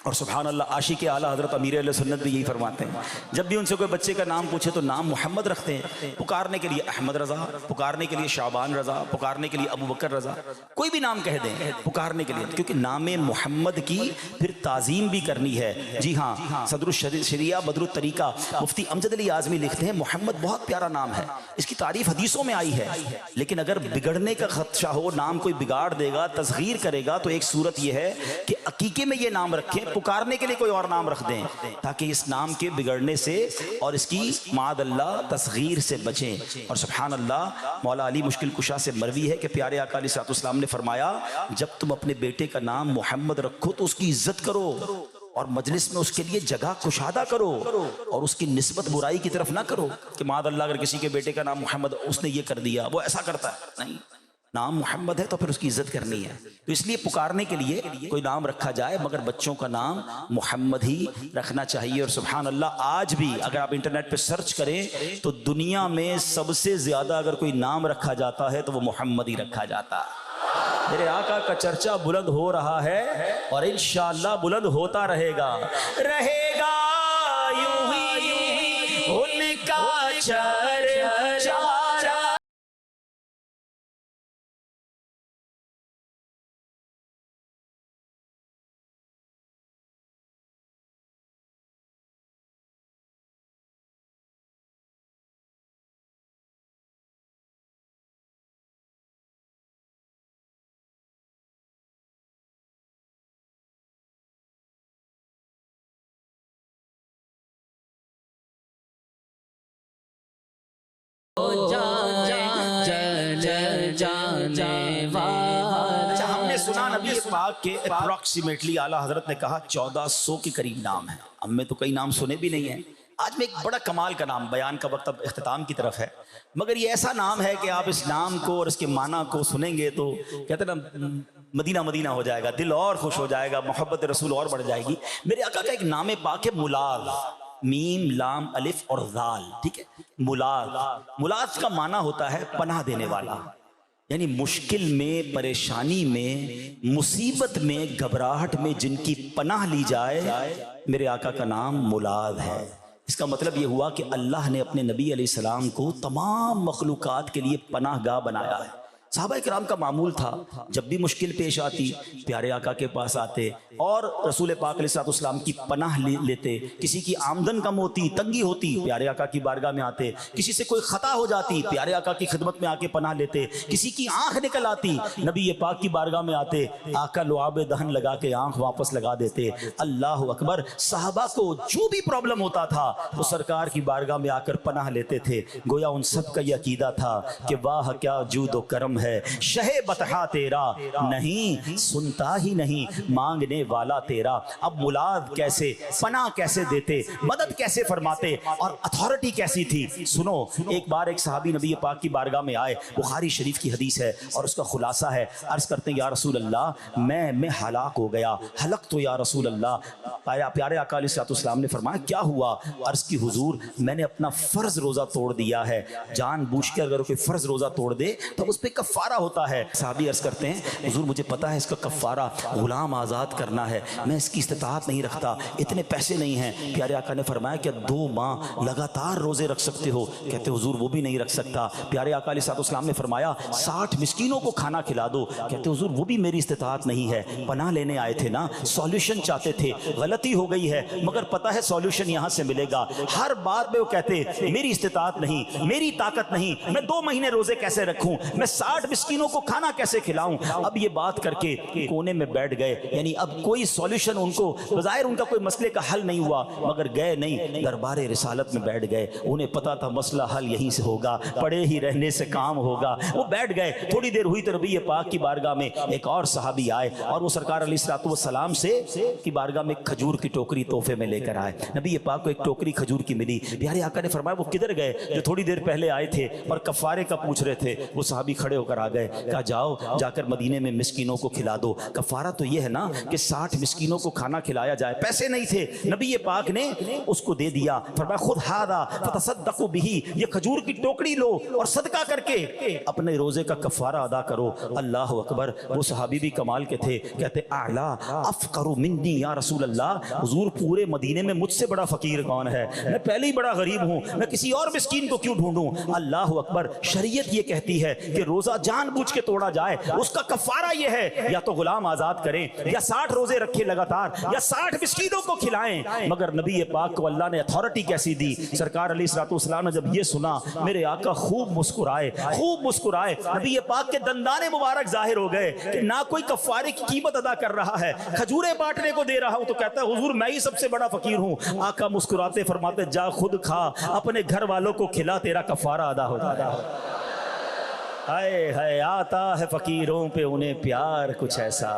اور سبحان اللہ, عاشق اعلیٰ حضرت امیر اہل سنت بھی یہی فرماتے ہیں, جب بھی ان سے کوئی بچے کا نام پوچھے تو نام محمد رکھتے ہیں, پکارنے کے لیے احمد رضا, پکارنے کے لیے شعبان رضا, پکارنے کے لیے ابو بکر رضا, کوئی بھی نام کہہ دیں پکارنے کے لیے, کیونکہ نام محمد کی پھر تعظیم بھی کرنی ہے. جی ہاں, صدر الشریعہ بدر الطریقہ مفتی امجد علی اعظمی لکھتے ہیں محمد بہت پیارا نام ہے, اس کی تعریف حدیثوں میں آئی ہے, لیکن اگر بگڑنے کا خدشہ ہو, نام کوئی بگاڑ دے گا, تصغیر کرے گا, تو ایک صورت یہ ہے کہ عقیقے میں یہ نام رکھیں, پکارنے کے لیے کوئی اور نام رکھ دیں, تاکہ اس نام کے بگڑنے سے اور اس کی معاذ اللہ تصغیر سے بچیں. اور سبحان اللہ, مولا علی مشکل کشا سے مروی ہے کہ پیارے آقا علیہ السلام نے فرمایا جب تم اپنے بیٹے کا نام محمد رکھو تو اس کی عزت کرو اور مجلس میں اس کے لیے جگہ کشادہ کرو, اور اس کی نسبت برائی کی طرف نہ کرو کہ معاذ اللہ اگر کسی کے بیٹے کا نام محمد, اس نے یہ کر دیا, وہ ایسا کرتا ہے. نہیں, نام محمد ہے تو پھر اس کی عزت کرنی ہے. تو اس لیے پکارنے کے لیے کوئی نام رکھا جائے, مگر بچوں کا نام محمد ہی رکھنا چاہیے. اور سبحان اللہ, آج بھی اگر آپ انٹرنیٹ پہ سرچ کریں تو دنیا میں سب سے زیادہ اگر کوئی نام رکھا جاتا ہے تو وہ محمد ہی رکھا جاتا ہے. میرے آقا کا چرچا بلند ہو رہا ہے اور انشاءاللہ بلند ہوتا رہے گا یوں ہی ان کا چرچا. پاک کے اپروکسیمیٹلی اعلیٰ حضرت نے کہا 1400 کے قریب نام ہیں. ہم میں تو کئی نام سنے بھی نہیں ہیں. آج میں ایک بڑا کمال کا نام، بیان کا وقت اب اختتام کی طرف ہے، مگر یہ ایسا نام ہے کہ آپ اس نام کو اور اس کے معنی کو سنیں گے تو کہتے ہیں نا مدینہ مدینہ ہو جائے گا، دل اور خوش ہو جائے گا، محبت رسول اور بڑھ جائے گی. میرے آقا کا ایک نام پاک ہے ملاذ، میم لام الف اور ذال، ٹھیک ہے. ملاذ، ملاذ کا معنی ہوتا ہے پناہ دینے والا، یعنی مشکل میں، پریشانی میں، مصیبت میں، گھبراہٹ میں جن کی پناہ لی جائے، میرے آقا کا نام ملاذ ہے. اس کا مطلب یہ ہوا کہ اللہ نے اپنے نبی علیہ السلام کو تمام مخلوقات کے لیے پناہ گاہ بنایا ہے. صحابہ کرام کا معمول تھا جب بھی مشکل پیش آتی پیارے آقا کے پاس آتے اور رسول پاک علیہ السلام کی پناہ لیتے. کسی کی آمدن کم ہوتی، تنگی ہوتی، پیارے آقا کی بارگاہ میں آتے. کسی سے کوئی خطا ہو جاتی، پیارے آقا کی خدمت میں آ کے پناہ لیتے. کسی کی آنکھ نکل آتی، نبی پاک کی بارگاہ میں آتے، آقا لعاب دہن لگا کے آنکھ واپس لگا دیتے. اللہ اکبر. صحابہ کو جو بھی پرابلم ہوتا تھا وہ سرکار کی بارگاہ میں آ کر پناہ لیتے تھے. گویا ان سب کا یہ عقیدہ تھا کہ واہ کیا جود و کرم ہے، شہ بطحا تیرا، نہیں سنتا ہی نہیں مانگنے والا تیرا. اب ملاذ کیسے، پناہ کیسے دیتے، مدد کیسے فرماتے، اور اتھارٹی کیسی تھی. سنو، ایک بار ایک صحابی نبی پاک کی بارگاہ میں آئے، بخاری شریف کی حدیث ہے اور اس کا خلاصہ ہے. عرض کرتے ہیں یا رسول اللہ میں ہلاک ہو گیا. ہلک تو یا رسول اللہ. پیارے آقا علیہ السلام نے فرمایا کیا ہوا؟ عرض کی حضور میں نے اپنا فرض روزہ توڑ دیا ہے. جان بوجھ کے اگر کوئی فرض روزہ توڑ دے تو اس پہ کفارہ ہوتا ہے. صحابی عرض کرتے ہیں حضور مجھے پتا ہے اس کا کفارہ غلام آزاد کرنا ہے، میں اس کی استطاعت نہیں رکھتا، اتنے پیسے نہیں ہیں. پیارے آقا نے فرمایا کہ 2 ماہ لگاتار روزے رکھ سکتے ہو؟ کہتے حضور وہ بھی نہیں رکھ سکتا. پیارے آقا علیہ السلام نے فرمایا 60 مسکینوں کو کھانا کھلا دو. کہتے حضور وہ بھی میری استطاعت نہیں ہے. پناہ لینے آئے تھے نا، سولوشن چاہتے تھے، غلطی ہو گئی ہے مگر پتا ہے سولوشن یہاں سے ملے گا. ہر بات میں وہ کہتے میری استطاعت نہیں، میری طاقت نہیں، میں 2 مہینے روزے کیسے رکھوں، میں 60 مسکینوں کو کھانا کیسے کھلاؤں. اب یہ بات کر کے کونے میں بیٹھ گئے. یعنی اب کوئی سولوشن ان کو، بظاہر ان کا کوئی مسئلے کا حل نہیں ہوا مگر گئے نہیں، دربار رسالت میں بیٹھ گئے. انہیں پتا تھا مسئلہ حل یہیں سے ہوگا، پڑے ہی رہنے سے کام ہوگا. وہ بیٹھ گئے. تھوڑی دیر ہوئی تو نبی پاک کی بارگاہ میں ایک اور صحابی آئے اور وہ سرکار علیہ السلام سے کی بارگاہ میں کھجور کی ٹوکری تحفے میں لے کر آئے. نبی پاک کو ایک ٹوکری کھجور کی ملی. پیارے آقا نے فرمایا وہ کدھر گئے جو تھوڑی دیر پہلے آئے تھے اور کفارے کا پوچھ رہے تھے؟ وہ صحابی کھڑے ہو کر آ گئے. کہا جاؤ جا کر مدینے میں مسکینوں کو کھلا دو. کفارہ تو یہ ہے نا کہ 60 مسکینوں کو کھانا کھلایا جائے. پیسے نہیں تھے، نبی پاک نے اس کو دے دیا. فرمایا خود ہذا فتصدقوا به، یہ کھجور کی ٹوکری لو اور صدقہ کر کے اپنے روزے کا کفارہ ادا کرو. اللہ اکبر. وہ صحابی بھی کمال کے تھے. کہتے اعلی افقر منی یا رسول اللہ، حضور پورے مدینے میں مجھ سے بڑا فقیر کون ہے؟ میں پہلے ہی بڑا غریب ہوں، میں کسی اور مسکین کو کیوں ڈھونڈوں؟ اللہ اکبر. شریعت یہ کہتی ہے کہ روزہ جان بوجھ کے توڑا جائے، اس کا کفارہ یہ ہے یا تو غلام آزاد کریں یا 60 روزے رکھے لگاتار یا 60 مسکینوں کو کھلائیں. مگر نبی پاک کو اللہ نے اتھارٹی کیسی دی؟ سرکار علیہ السلام نے جب یہ سنا میرے آقا خوب مسکرائے، خوب مسکرائے. نبی پاک کے دندان مبارک ظاہر ہو گئے کہ نہ کوئی کفارے کی قیمت ادا کر رہا ہے، کھجوریں بانٹنے کو دے رہا ہوں تو کہتا ہے حضور میں ہی سب سے بڑا فقیر ہوں. آقا مسکراتے فرماتے جا خود کھا، اپنے گھر والوں کو کھلا، تیرا کفارہ ادا ہو جائے گا. ہائے ہائے. آتا ہے فقیروں پہ انہیں پیار کچھ ایسا،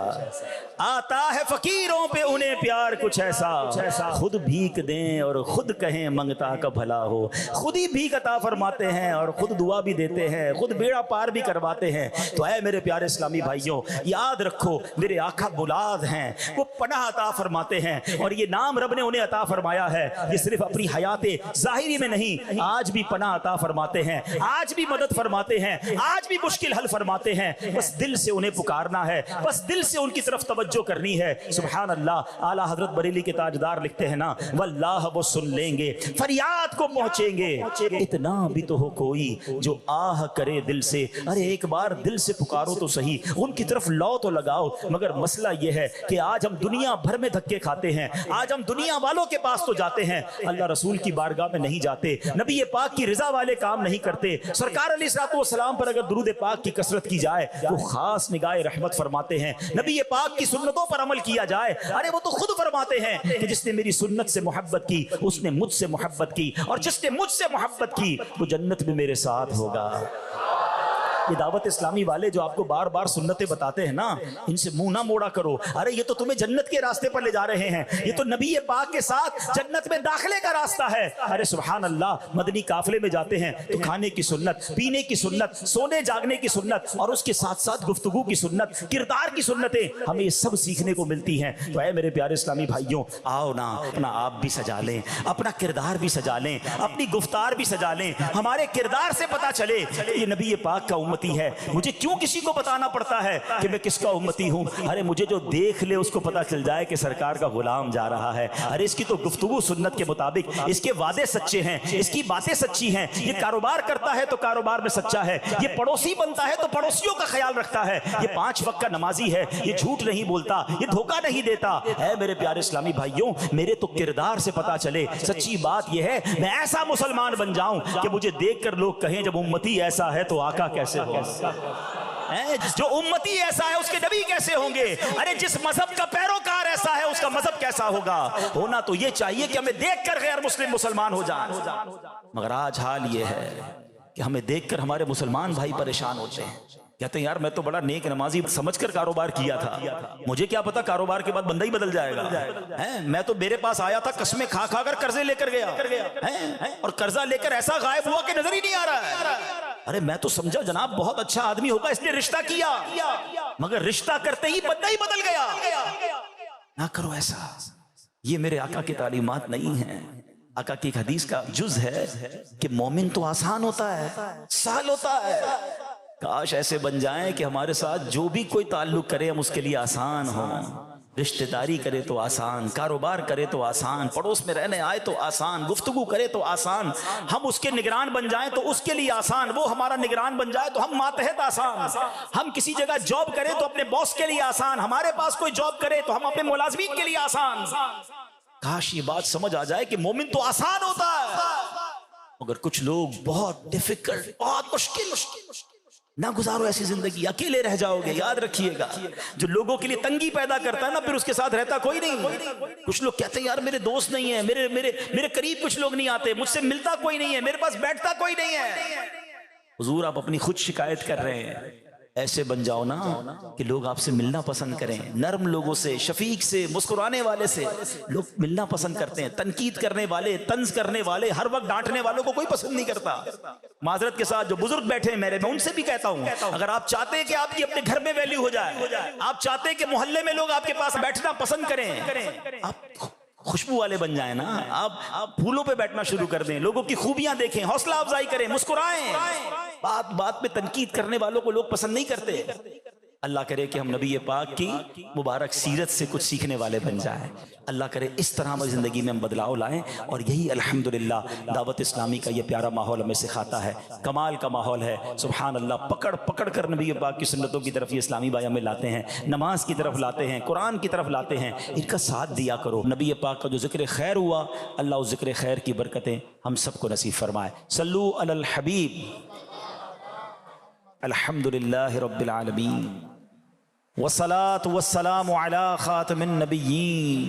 آتا ہے فقیروں پہ انہیں پیار کچھ ایسا، خود بھیک دیں اور خود کہیں منگتا کا بھلا ہو. خود ہی بھیک عطا فرماتے ہیں اور خود دعا بھی دیتے ہیں، خود بیڑا پار بھی کرواتے ہیں. تو اے میرے پیارے اسلامی بھائیوں یاد رکھو میرے آقا ملاذ ہیں، وہ پناہ عطا فرماتے ہیں اور یہ نام رب نے انہیں عطا فرمایا ہے. یہ صرف اپنی حیات ظاہری میں نہیں، آج بھی پناہ عطا فرماتے ہیں، آج بھی مدد فرماتے ہیں، آج بھی مشکل حل فرماتے ہیں. بس دل سے انہیں پکارنا ہے، بس دل سے ان کی طرف توجہ کرنی ہے. سبحان اللہ. اعلیٰ حضرت بریلی کے تاجدار لکھتے ہیں نا واللہ وہ سن لیں گے، فریاد کو پہنچیں گے. اتنا بھی تو ہو کوئی جو آہ کرے دل سے. ارے ایک بار دل سے پکارو تو صحیح، ان کی طرف لو تو لگاؤ. مگر مسئلہ یہ ہے کہ آج ہم دنیا بھر میں دھکے کھاتے ہیں، آج ہم دنیا والوں کے پاس تو جاتے ہیں، اللہ رسول کی بارگاہ میں نہیں جاتے، نبی پاک کی رضا والے کام نہیں کرتے. سرکار علیہ السلام پر اگر درود پاک کی کثرت کی جائے وہ خاص نگاہ رحمت فرماتے ہیں. نبی پاک کی سنتوں پر عمل کیا جائے، ارے وہ تو خود فرماتے ہیں کہ جس نے میری سنت سے محبت کی اس نے مجھ سے محبت کی، اور جس نے مجھ سے محبت کی وہ جنت میں میرے ساتھ ہوگا. یہ دعوت اسلامی والے جو آپ کو بار بار سنتیں بتاتے ہیں نا، ان سے منہ نہ موڑا کرو. ارے یہ تو تمہیں جنت کے راستے پر لے جا رہے ہیں، یہ تو نبی پاک کے ساتھ جنت میں داخلے کا راستہ ہے. ارے سبحان اللہ، مدنی قافلے میں جاتے ہیں تو کھانے کی سنت، پینے کی سنت، سونے جاگنے کی سنت، اور اس کے ساتھ ساتھ گفتگو کی سنت، کردار کی سنتیں، ہمیں یہ سب سیکھنے کو ملتی ہیں. تو اے میرے پیارے اسلامی بھائیوں، آؤ نا اپنا آپ بھی سجا لیں، اپنا کردار بھی سجا لیں، اپنی گفتار بھی سجا لیں. ہمارے کردار سے پتا چلے یہ نبی پاک کا امتی ہے. مجھے کیوں کسی کو بتانا پڑتا ہے کہ میں کس کا امتی ہوں؟ ارے مجھے جو دیکھ لے اس کو پتا چل جائے کہ سرکار کا غلام جا رہا ہے. ارے اس کی تو گفتگو سنت کے مطابق، اس کے وعدے سچے ہیں، اس کی باتیں سچی ہیں. یہ کاروبار کرتا ہے تو کاروبار میں سچا ہے، یہ پڑوسی بنتا ہے تو پڑوسیوں کا خیال رکھتا ہے، یہ 5 وقت کا نمازی ہے، یہ جھوٹ نہیں بولتا، یہ دھوکہ نہیں دیتا. اے میرے پیارے اسلامی بھائیوں، میرے تو کردار سے پتا چلے. سچی بات یہ ہے میں ایسا مسلمان بن جاؤں کہ مجھے دیکھ کر لوگ کہیں جب امتی ایسا ہے تو آقا کیسے ہو؟ جو امتی ایسا ہے اس کے نبی کیسے ہوں گے؟ ارے جس مذہب کا پیروکار ایسا ہے اس کا مذہب کیسا ہوگا؟ ہونا تو یہ چاہیے کہ ہمیں دیکھ کر غیر مسلم مسلمان ہو جائیں، مگر آج حال یہ ہے کہ ہمیں دیکھ کر ہمارے مسلمان بھائی پریشان ہوتے ہیں. کہتے ہیں یار میں تو بڑا نیک نمازی سمجھ کر کاروبار کیا تھا، مجھے کیا پتا کاروبار کے بعد بندہ ہی بدل جائے گا. میں تو میرے پاس آیا تھا قسمیں کھا کھا کر قرضے لے کر گیا، اور قرضہ لے کر ایسا غائب ہوا کہ نظر ہی نہیں آ رہا ہے. ارے میں تو سمجھا جناب بہت اچھا آدمی ہوگا، اس نے رشتہ کیا، مگر رشتہ کرتے ہی بندہ ہی بدل گیا. نہ کرو ایسا، یہ میرے آقا کی تعلیمات نہیں ہیں. آقا کی ایک حدیث کا جز ہے کہ مومن تو آسان ہوتا ہے، سہل ہوتا ہے. کاش ایسے بن جائیں کہ ہمارے ساتھ جو بھی کوئی تعلق کرے ہم اس کے لیے آسان ہوں. رشتہ داری کرے تو آسان، کاروبار کرے تو آسان، پڑوس میں رہنے آئے تو آسان، گفتگو کرے تو آسان، ہم اس کے نگران بن جائیں تو اس کے لیے آسان، وہ ہمارا نگران بن جائے تو ہم ماتحت آسان، ہم کسی جگہ جاب کریں تو اپنے باس کے لیے آسان، ہمارے پاس کوئی جاب کرے تو ہم اپنے ملازمین کے لیے آسان. کاش یہ بات سمجھ آ جائے کہ مومن تو آسان ہوتا ہے، مگر کچھ لوگ بہت ڈیفیکلٹ، بہت مشکل. نہ گزارو ایسی زندگی، اکیلے رہ جاؤ گے. یاد رکھیے گا جو لوگوں کے لیے تنگی پیدا کرتا ہے نا پھر اس کے ساتھ رہتا کوئی نہیں. کچھ لوگ کہتے ہیں یار میرے دوست نہیں ہیں، میرے قریب کچھ لوگ نہیں آتے، مجھ سے ملتا کوئی نہیں ہے، میرے پاس بیٹھتا کوئی نہیں ہے. حضور آپ اپنی خود شکایت کر رہے ہیں. ایسے بن جاؤ نا کہ لوگ آپ سے ملنا پسند کریں. نرم لوگوں سے، شفیق سے، مسکرانے والے سے لوگ ملنا پسند کرتے ہیں. تنقید کرنے والے، طنز کرنے والے، ہر وقت ڈانٹنے والوں کو کوئی پسند نہیں کرتا. معذرت کے ساتھ جو بزرگ بیٹھے ہیں میں ان سے بھی کہتا ہوں، اگر آپ چاہتے ہیں کہ آپ کی اپنے گھر میں ویلیو ہو جائے، آپ چاہتے ہیں کہ محلے میں لوگ آپ کے پاس بیٹھنا پسند کریں، آپ خوشبو والے بن جائیں نا. آپ پھولوں پہ بیٹھنا شروع کر دیں، لوگوں کی خوبیاں دیکھیں، حوصلہ افزائی کریں، مسکرائیں. بات بات میں تنقید کرنے والوں کو لوگ پسند نہیں کرتے. اللہ کرے کہ ہم نبی پاک کی مبارک سیرت سے کچھ سیکھنے والے بن جائیں. اللہ کرے اس طرح ہماری زندگی میں ہم بدلاؤ لائیں. اور یہی الحمدللہ دعوت اسلامی کا یہ پیارا ماحول ہمیں سکھاتا ہے. کمال کا ماحول ہے. سبحان اللہ، پکڑ پکڑ کر نبی پاک کی سنتوں کی طرف یہ اسلامی بھائی ہمیں لاتے ہیں، نماز کی طرف لاتے ہیں، قرآن کی طرف لاتے ہیں. ان کا ساتھ دیا کرو. نبی پاک کا جو ذکر خیر ہوا، اللہ اس ذکر خیر کی برکتیں ہم سب کو نصیب فرمائے. صلو علی الحبیب. الحمدللہ رب العالمین والصلاة والسلام على خاتم النبیین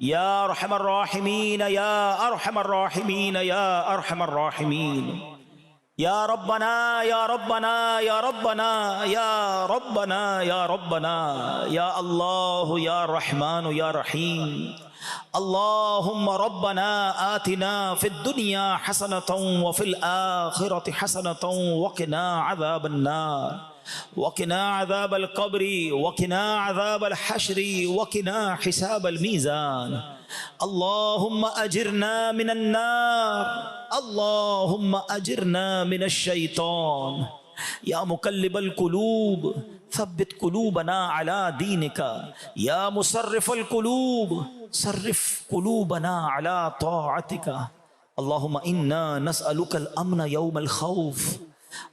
یا ارحم الراحمین یا ارحم الراحمین یا ارحم الراحمین. یا ربنا یا ربنا یا ربنا یا ربنا یا ربنا یا اللہ یا رحمان یا رحیم. اللهم ربنا آتنا في الدنيا حسنة وفي الآخرة حسنة وقنا عذاب النار وقنا عذاب القبر وقنا عذاب الحشر وقنا حساب الميزان. اللهم أجرنا من النار اللهم أجرنا من الشيطان. یا مقلب القلوب ثبت قلوبنا على دينك یا مصرف القلوب صرف قلوبنا على طاعتك. اللهم إنا نسألك الأمن يوم الخوف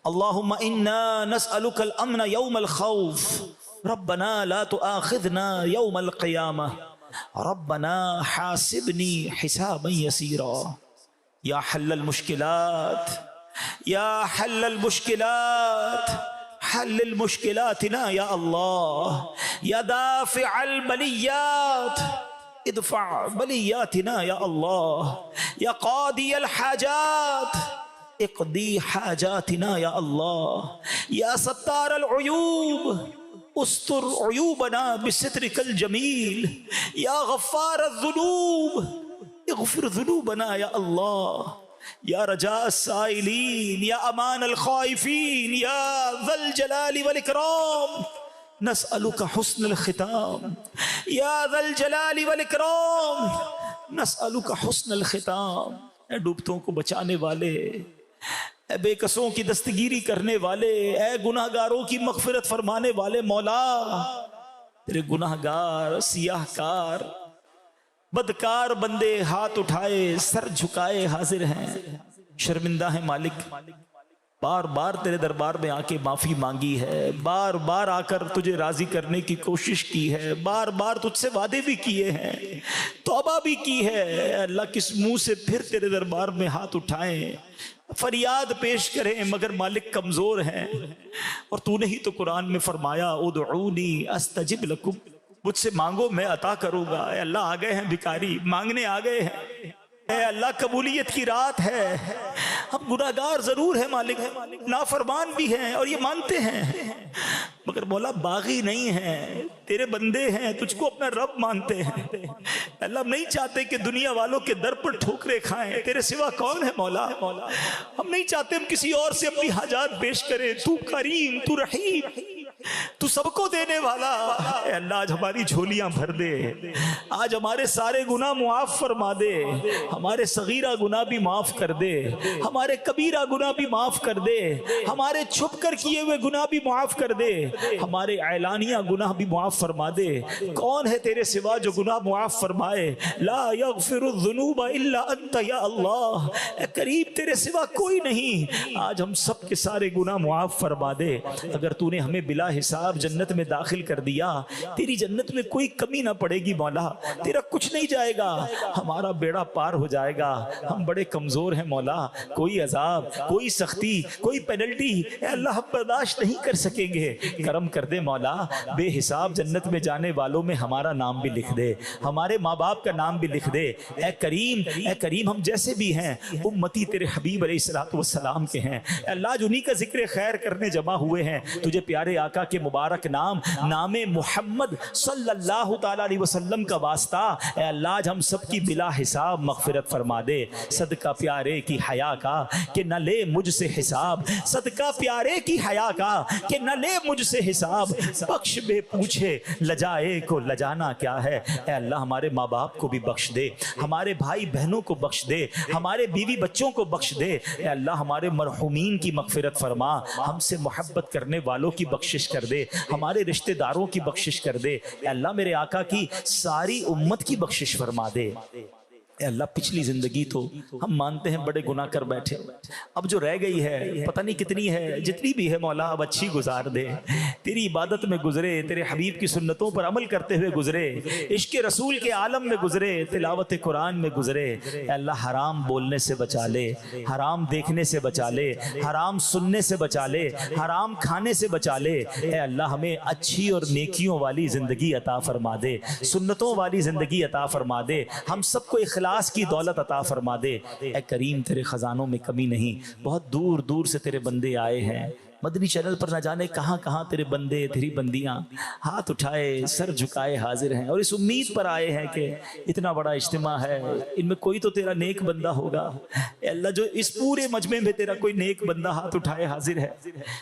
اللهم إنا نسألك الأمن يوم الخوف. ربنا لا تؤاخذنا يوم القيامة ربنا حاسبني حسابا يسيرا. یا حل المشکلات یا حل المشکلات حل المشکلاتنا یا اللہ. یا دافع البلیات ادفع بلیاتنا یا اللہ. یا قاضی الحاجات اقضی حاجاتنا یا اللہ یا ستار العیوب استر عیوبنا بسترک الجمیل یا غفار الذنوب اغفر ذنوبنا یا اللہ یا رجاء السائلین یا امان الخائفین یا ذا الجلال والاکرام نسألک حسن الختام یا ذا الجلال والاکرام نسألک حسن الختام۔ اے ڈوبتوں کو بچانے والے، اے بے کسوں کی دستگیری کرنے والے، اے گناہ گاروں کی مغفرت فرمانے والے مولا، تیرے گناہ گار سیاہ کار بدکار بندے ہاتھ اٹھائے سر جھکائے حاضر ہیں، شرمندہ ہیں مالک، بار بار تیرے دربار میں آ کے معافی مانگی ہے، بار بار آ کر تجھے راضی کرنے کی کوشش کی ہے، بار بار تجھ سے وعدے بھی کیے ہیں، توبہ بھی کی ہے۔ اے اللہ کس منہ سے پھر تیرے دربار میں ہاتھ اٹھائیں، فریاد پیش کریں، مگر مالک کمزور ہیں، اور تو نے ہی تو قرآن میں فرمایا ادعونی استجب لکم، مجھ سے مانگو میں عطا کروں گا۔ اے اللہ آ گئے ہیں بھکاری، مانگنے آ گئے ہیں، اے اللہ قبولیت کی رات ہے، ہم گناہگار ضرور ہیں مالک، نافرمان بھی ہیں اور یہ مانتے ہیں، مگر مولا باغی نہیں ہیں، تیرے بندے ہیں، تجھ کو اپنا رب مانتے ہیں۔ اللہ ہم نہیں چاہتے کہ دنیا والوں کے در پر ٹھوکرے کھائیں، تیرے سوا کون ہے مولا؟ ہم نہیں چاہتے ہم کسی اور سے اپنی حاجات پیش کریں، تو کریم، تو رحیم، تو سب کو دینے والا۔ اے اللہ آج ہماری جھولیاں بھر دے، آج ہمارے سارے گناہ معاف فرما دے، ہمارے صغیرہ گناہ بھی معاف کر دے، ہمارے کبیرہ گناہ بھی معاف کر دے، ہمارے چھپ کر کیے ہوئے گناہ بھی معاف کر دے، ہمارے اعلانیہ گناہ بھی معاف فرما دے۔ کون ہے تیرے سوا جو گناہ معاف فرمائے؟ لا یغفر الذنوب الا انت یا اللہ، اے کریم تیرے سوا کوئی نہیں، آج ہم سب کے سارے گناہ معاف فرما دے۔ اگر تو نے ہمیں بلا حساب جنت میں داخل کر دیا، تیری جنت میں کوئی کمی نہ پڑے گی مولا، تیرا کچھ نہیں جائے گا، ہمارا بیڑا پار ہو جائے گا، ہم بڑے کمزور ہیں مولا، کوئی عذاب، کوئی سختی، کوئی پینلٹی اے اللہ ہم برداشت نہیں کر سکیں گے، کرم کر دے مولا، بے حساب جنت میں جانے والوں میں ہمارا نام بھی لکھ دے، ہمارے ماں باپ کا نام بھی لکھ دے۔ اے کریم ہم جیسے بھی ہیں امتی تیرے حبیب علیہ السلام کے ہیں، اے اللہ جو انہی کا ذکر خیر کرنے جمع ہوئے ہیں، تجھے پیارے آقا کے مبارک نام محمد صلی اللہ تعالیٰ علیہ وسلم کا واسطہ اے اللہ آج ہم سب کی بلا حساب مغفرت فرما دے، صدقہ پیارے کی حیا کا کہ نہ لے مجھ سے حساب، صدقہ پیارے کی حیا کا کہ نہ لے مجھ سے حساب، بخش بے پوچھے لجائے کو لجانا کیا ہے۔ اے اللہ ہمارے ماں باپ کو بھی بخش دے، ہمارے بھائی بہنوں کو بخش دے، ہمارے بیوی بچوں کو بخش دے، اے اللہ ہمارے مرحومین کی مغفرت فرما، ہم سے محبت کرنے والوں کی بخشش کر دے، ہمارے رشتہ داروں کی بخشش کر دے، اے اللہ میرے آقا کی ساری امت کی بخشش فرما دے۔ اے اللہ پچھلی زندگی تو ہم مانتے ہیں بڑے گناہ کر بیٹھے، اب جو رہ گئی ہے پتہ نہیں کتنی ہے، جتنی بھی ہے مولا اب اچھی گزار دے، تیری عبادت میں گزرے، تیرے حبیب کی سنتوں پر عمل کرتے ہوئے گزرے، عشق رسول کے عالم میں گزرے، تلاوت قرآن میں گزرے۔ اے اللہ حرام بولنے سے بچا لے، حرام دیکھنے سے بچا لے، حرام سننے سے بچا لے، حرام کھانے سے بچا لے۔ اے اللہ ہمیں اچھی اور نیکیوں والی زندگی عطا فرما دے، سنتوں والی زندگی عطا فرما دے، ہم سب کو اخلاص کی دولت عطا فرما دے۔ اے کریم تیرے خزانوں میں کمی نہیں، بہت دور دور سے تیرے بندے آئے ہیں، مدنی چینل پر نہ جانے کہاں کہاں تیرے بندے تیری بندیاں ہاتھ اٹھائے سر جھکائے حاضر ہیں، اور اس امید پر آئے ہیں کہ اتنا بڑا اجتماع ہے، ان میں کوئی تو تیرا نیک بندہ ہوگا۔ اے اللہ جو اس پورے مجمع میں تیرا کوئی نیک بندہ ہاتھ اٹھائے حاضر ہے،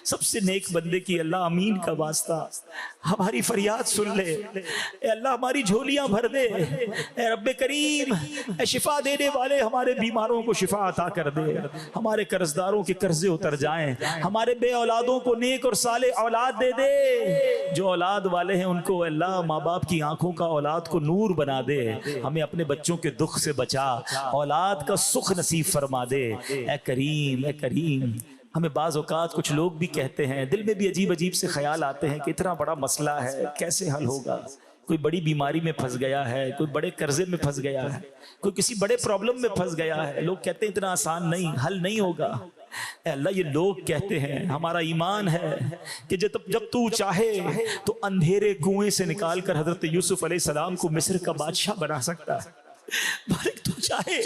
سب سے نیک بندے کی اللہ امین کا واسطہ ہماری فریاد سن لے۔ اے اللہ ہماری جھولیاں بھر دے، اے رب کریم اے شفا دینے والے ہمارے بیماروں کو شفا عطا کر دے، ہمارے قرضداروں کے قرضے اتر جائیں، ہمارے بے اولادوں کو نیک اور صالح اولاد دے دے، جو اولاد والے ہیں ان کو اللہ ماں باپ کی آنکھوں کا اولاد کو نور بنا دے، ہمیں اپنے بچوں کے دکھ سے بچا، اولاد کا سکھ نصیب فرما دے۔ اے کریم اے کریم ہمیں بعض اوقات کچھ لوگ بھی کہتے ہیں، دل میں بھی عجیب عجیب سے خیال آتے ہیں کہ اتنا بڑا مسئلہ ہے کیسے حل ہوگا، کوئی بڑی بیماری میں پھنس گیا ہے، کوئی بڑے قرضے میں پھنس گیا ہے، کوئی کسی بڑے پرابلم میں پھنس گیا ہے، لوگ کہتے ہیں اتنا آسان نہیں، حل نہیں ہوگا۔ اے اللہ یہ لوگ کہتے ہیں، ہمارا ایمان ہے کہ جب تو چاہے تو اندھیرے کنویں سے نکال کر حضرت یوسف علیہ السلام کو مصر کا بادشاہ بنا سکتا ہے، چاہے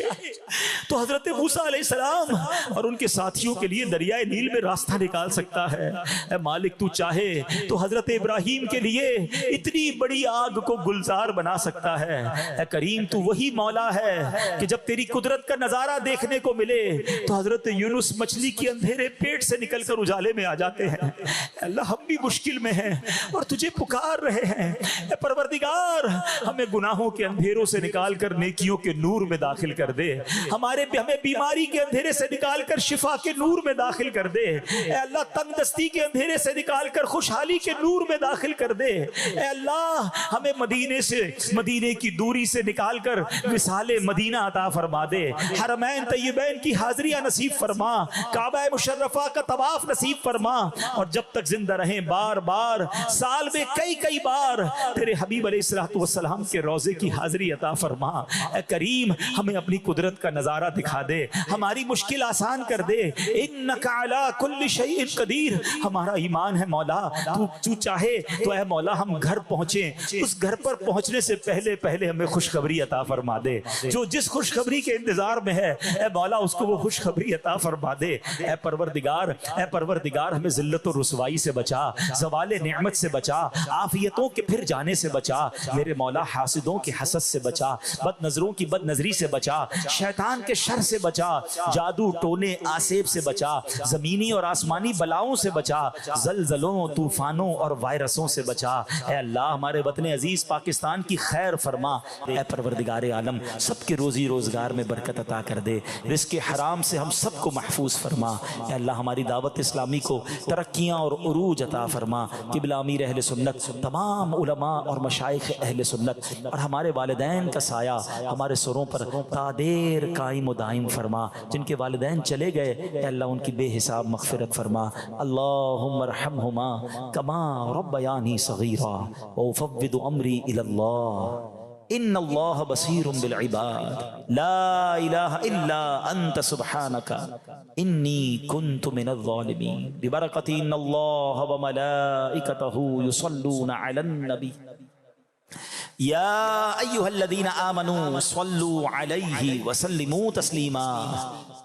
تو حضرت موسیٰ علیہ السلام اور ان کے ساتھیوں کے لیے دریائے نیل میں راستہ نکال سکتا ہے۔ اے مالک تو چاہے تو حضرت ابراہیم کے لیے اتنی بڑی آگ کو گلزار بنا سکتا ہے۔ اے کریم تو وہی مولا ہے کہ جب تیری قدرت کا نظارہ دیکھنے کو ملے تو حضرت یونس مچھلی کے اندھیرے پیٹ سے نکل کر اجالے میں آ جاتے ہیں۔ اے اللہ ہم بھی مشکل میں ہیں اور تجھے پکار رہے ہیں۔ اے پروردگار ہمیں گناہوں کے اندھیروں سے نکال کر نیکیوں کے نور میں داخل کر دے، ہمیں بیماری کے اندھیرے سے نکال کر شفا کے نور میں داخل کر دے۔ اے اللہ تنگ دستی کے اندھیرے سے نکال کر خوشحالی کے نور میں داخل کر دے۔ اے اللہ ہمیں مدینے کی دوری سے نکال کر وصال مدینہ عطا فرما دے، حرمین طیبین کی حاضریاں نصیب فرما، کعبہ مشرفہ کا طواف نصیب فرما، اور جب تک زندہ رہیں بار بار سال میں کئی بار تیرے حبیب علیہ السلام کے روضے کی حاضری عطا فرما۔ اے کریم ہمیں اپنی قدرت کا نظارہ دکھا دے، ہماری مشکل آسان کر دے۔ انک علی کل شیء قدیر، ہمارا ایمان ہے مولا تو چاہے تو اے مولا ہم گھر پہنچیں، اس گھر پر پہنچنے سے پہلے ہمیں خوشخبری عطا فرما دے۔ جو جس خوشخبری کے انتظار میں ہے اے مولا اس کو وہ خوشخبری عطا فرما دے۔ اے پروردگار ہمیں ذلت و رسوائی سے بچا، زوال نعمت سے بچا، عافیتوں کے پھر جانے سے بچا، میرے مولا حاسدوں کے حسد سے بچا، بد نظروں کی بد نظری سے بچا، شیطان کے شر سے بچا، جادو ٹونے آسیب سے بچا، زمینی اور آسمانی بلاؤں سے بچا، زلزلوں طوفانوں اور وائرسوں سے بچا۔ اے اللہ ہمارے وطن عزیز پاکستان کی خیر فرما۔ اے پروردگار عالم سب کے روزی روزگار میں برکت عطا کر دے، رزق حرام سے ہم سب کو محفوظ فرما۔ اے اللہ ہماری دعوت اسلامی کو ترقیاں اور عروج عطا فرما۔ قبلہ امیر اہل سنت، تمام علماء اور مشائخ اہل سنت اور ہمارے والدین کا سایہ ہمارے سروں پر تا دیر قائم و دائم فرما۔ جن کے والدین چلے گئے اے اللہ ان کی بے حساب مغفرت فرما۔ اللہم ارحمہما کما ربیانی صغیرا وافوض امری الی اللہ ان اللہ بصیر بالعباد لا الہ الا انت سبحانک انی کنت من الظالمین ببرکت ان اللہ وملائکتہ یصلون علی النبی یا ایہا الذین آمنوا صلوا علیہ وسلموا تسلیما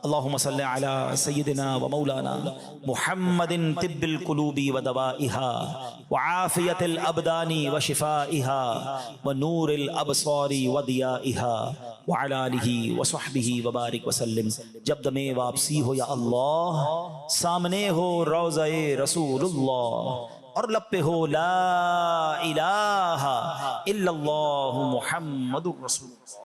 اللہم صل علی سیدنا ومولانا محمد طب القلوب ودوائها وعافیت الابدان وشفائها ونور الابصار وضیائها وعلی آلہ وصحبہ وبارک وسلم۔ جب دم واپسی ہو یا اللہ، سامنے ہو روضہ رسول اللہ اور لب پہ ہو لا الہ الا اللہ محمد رسول اللہ۔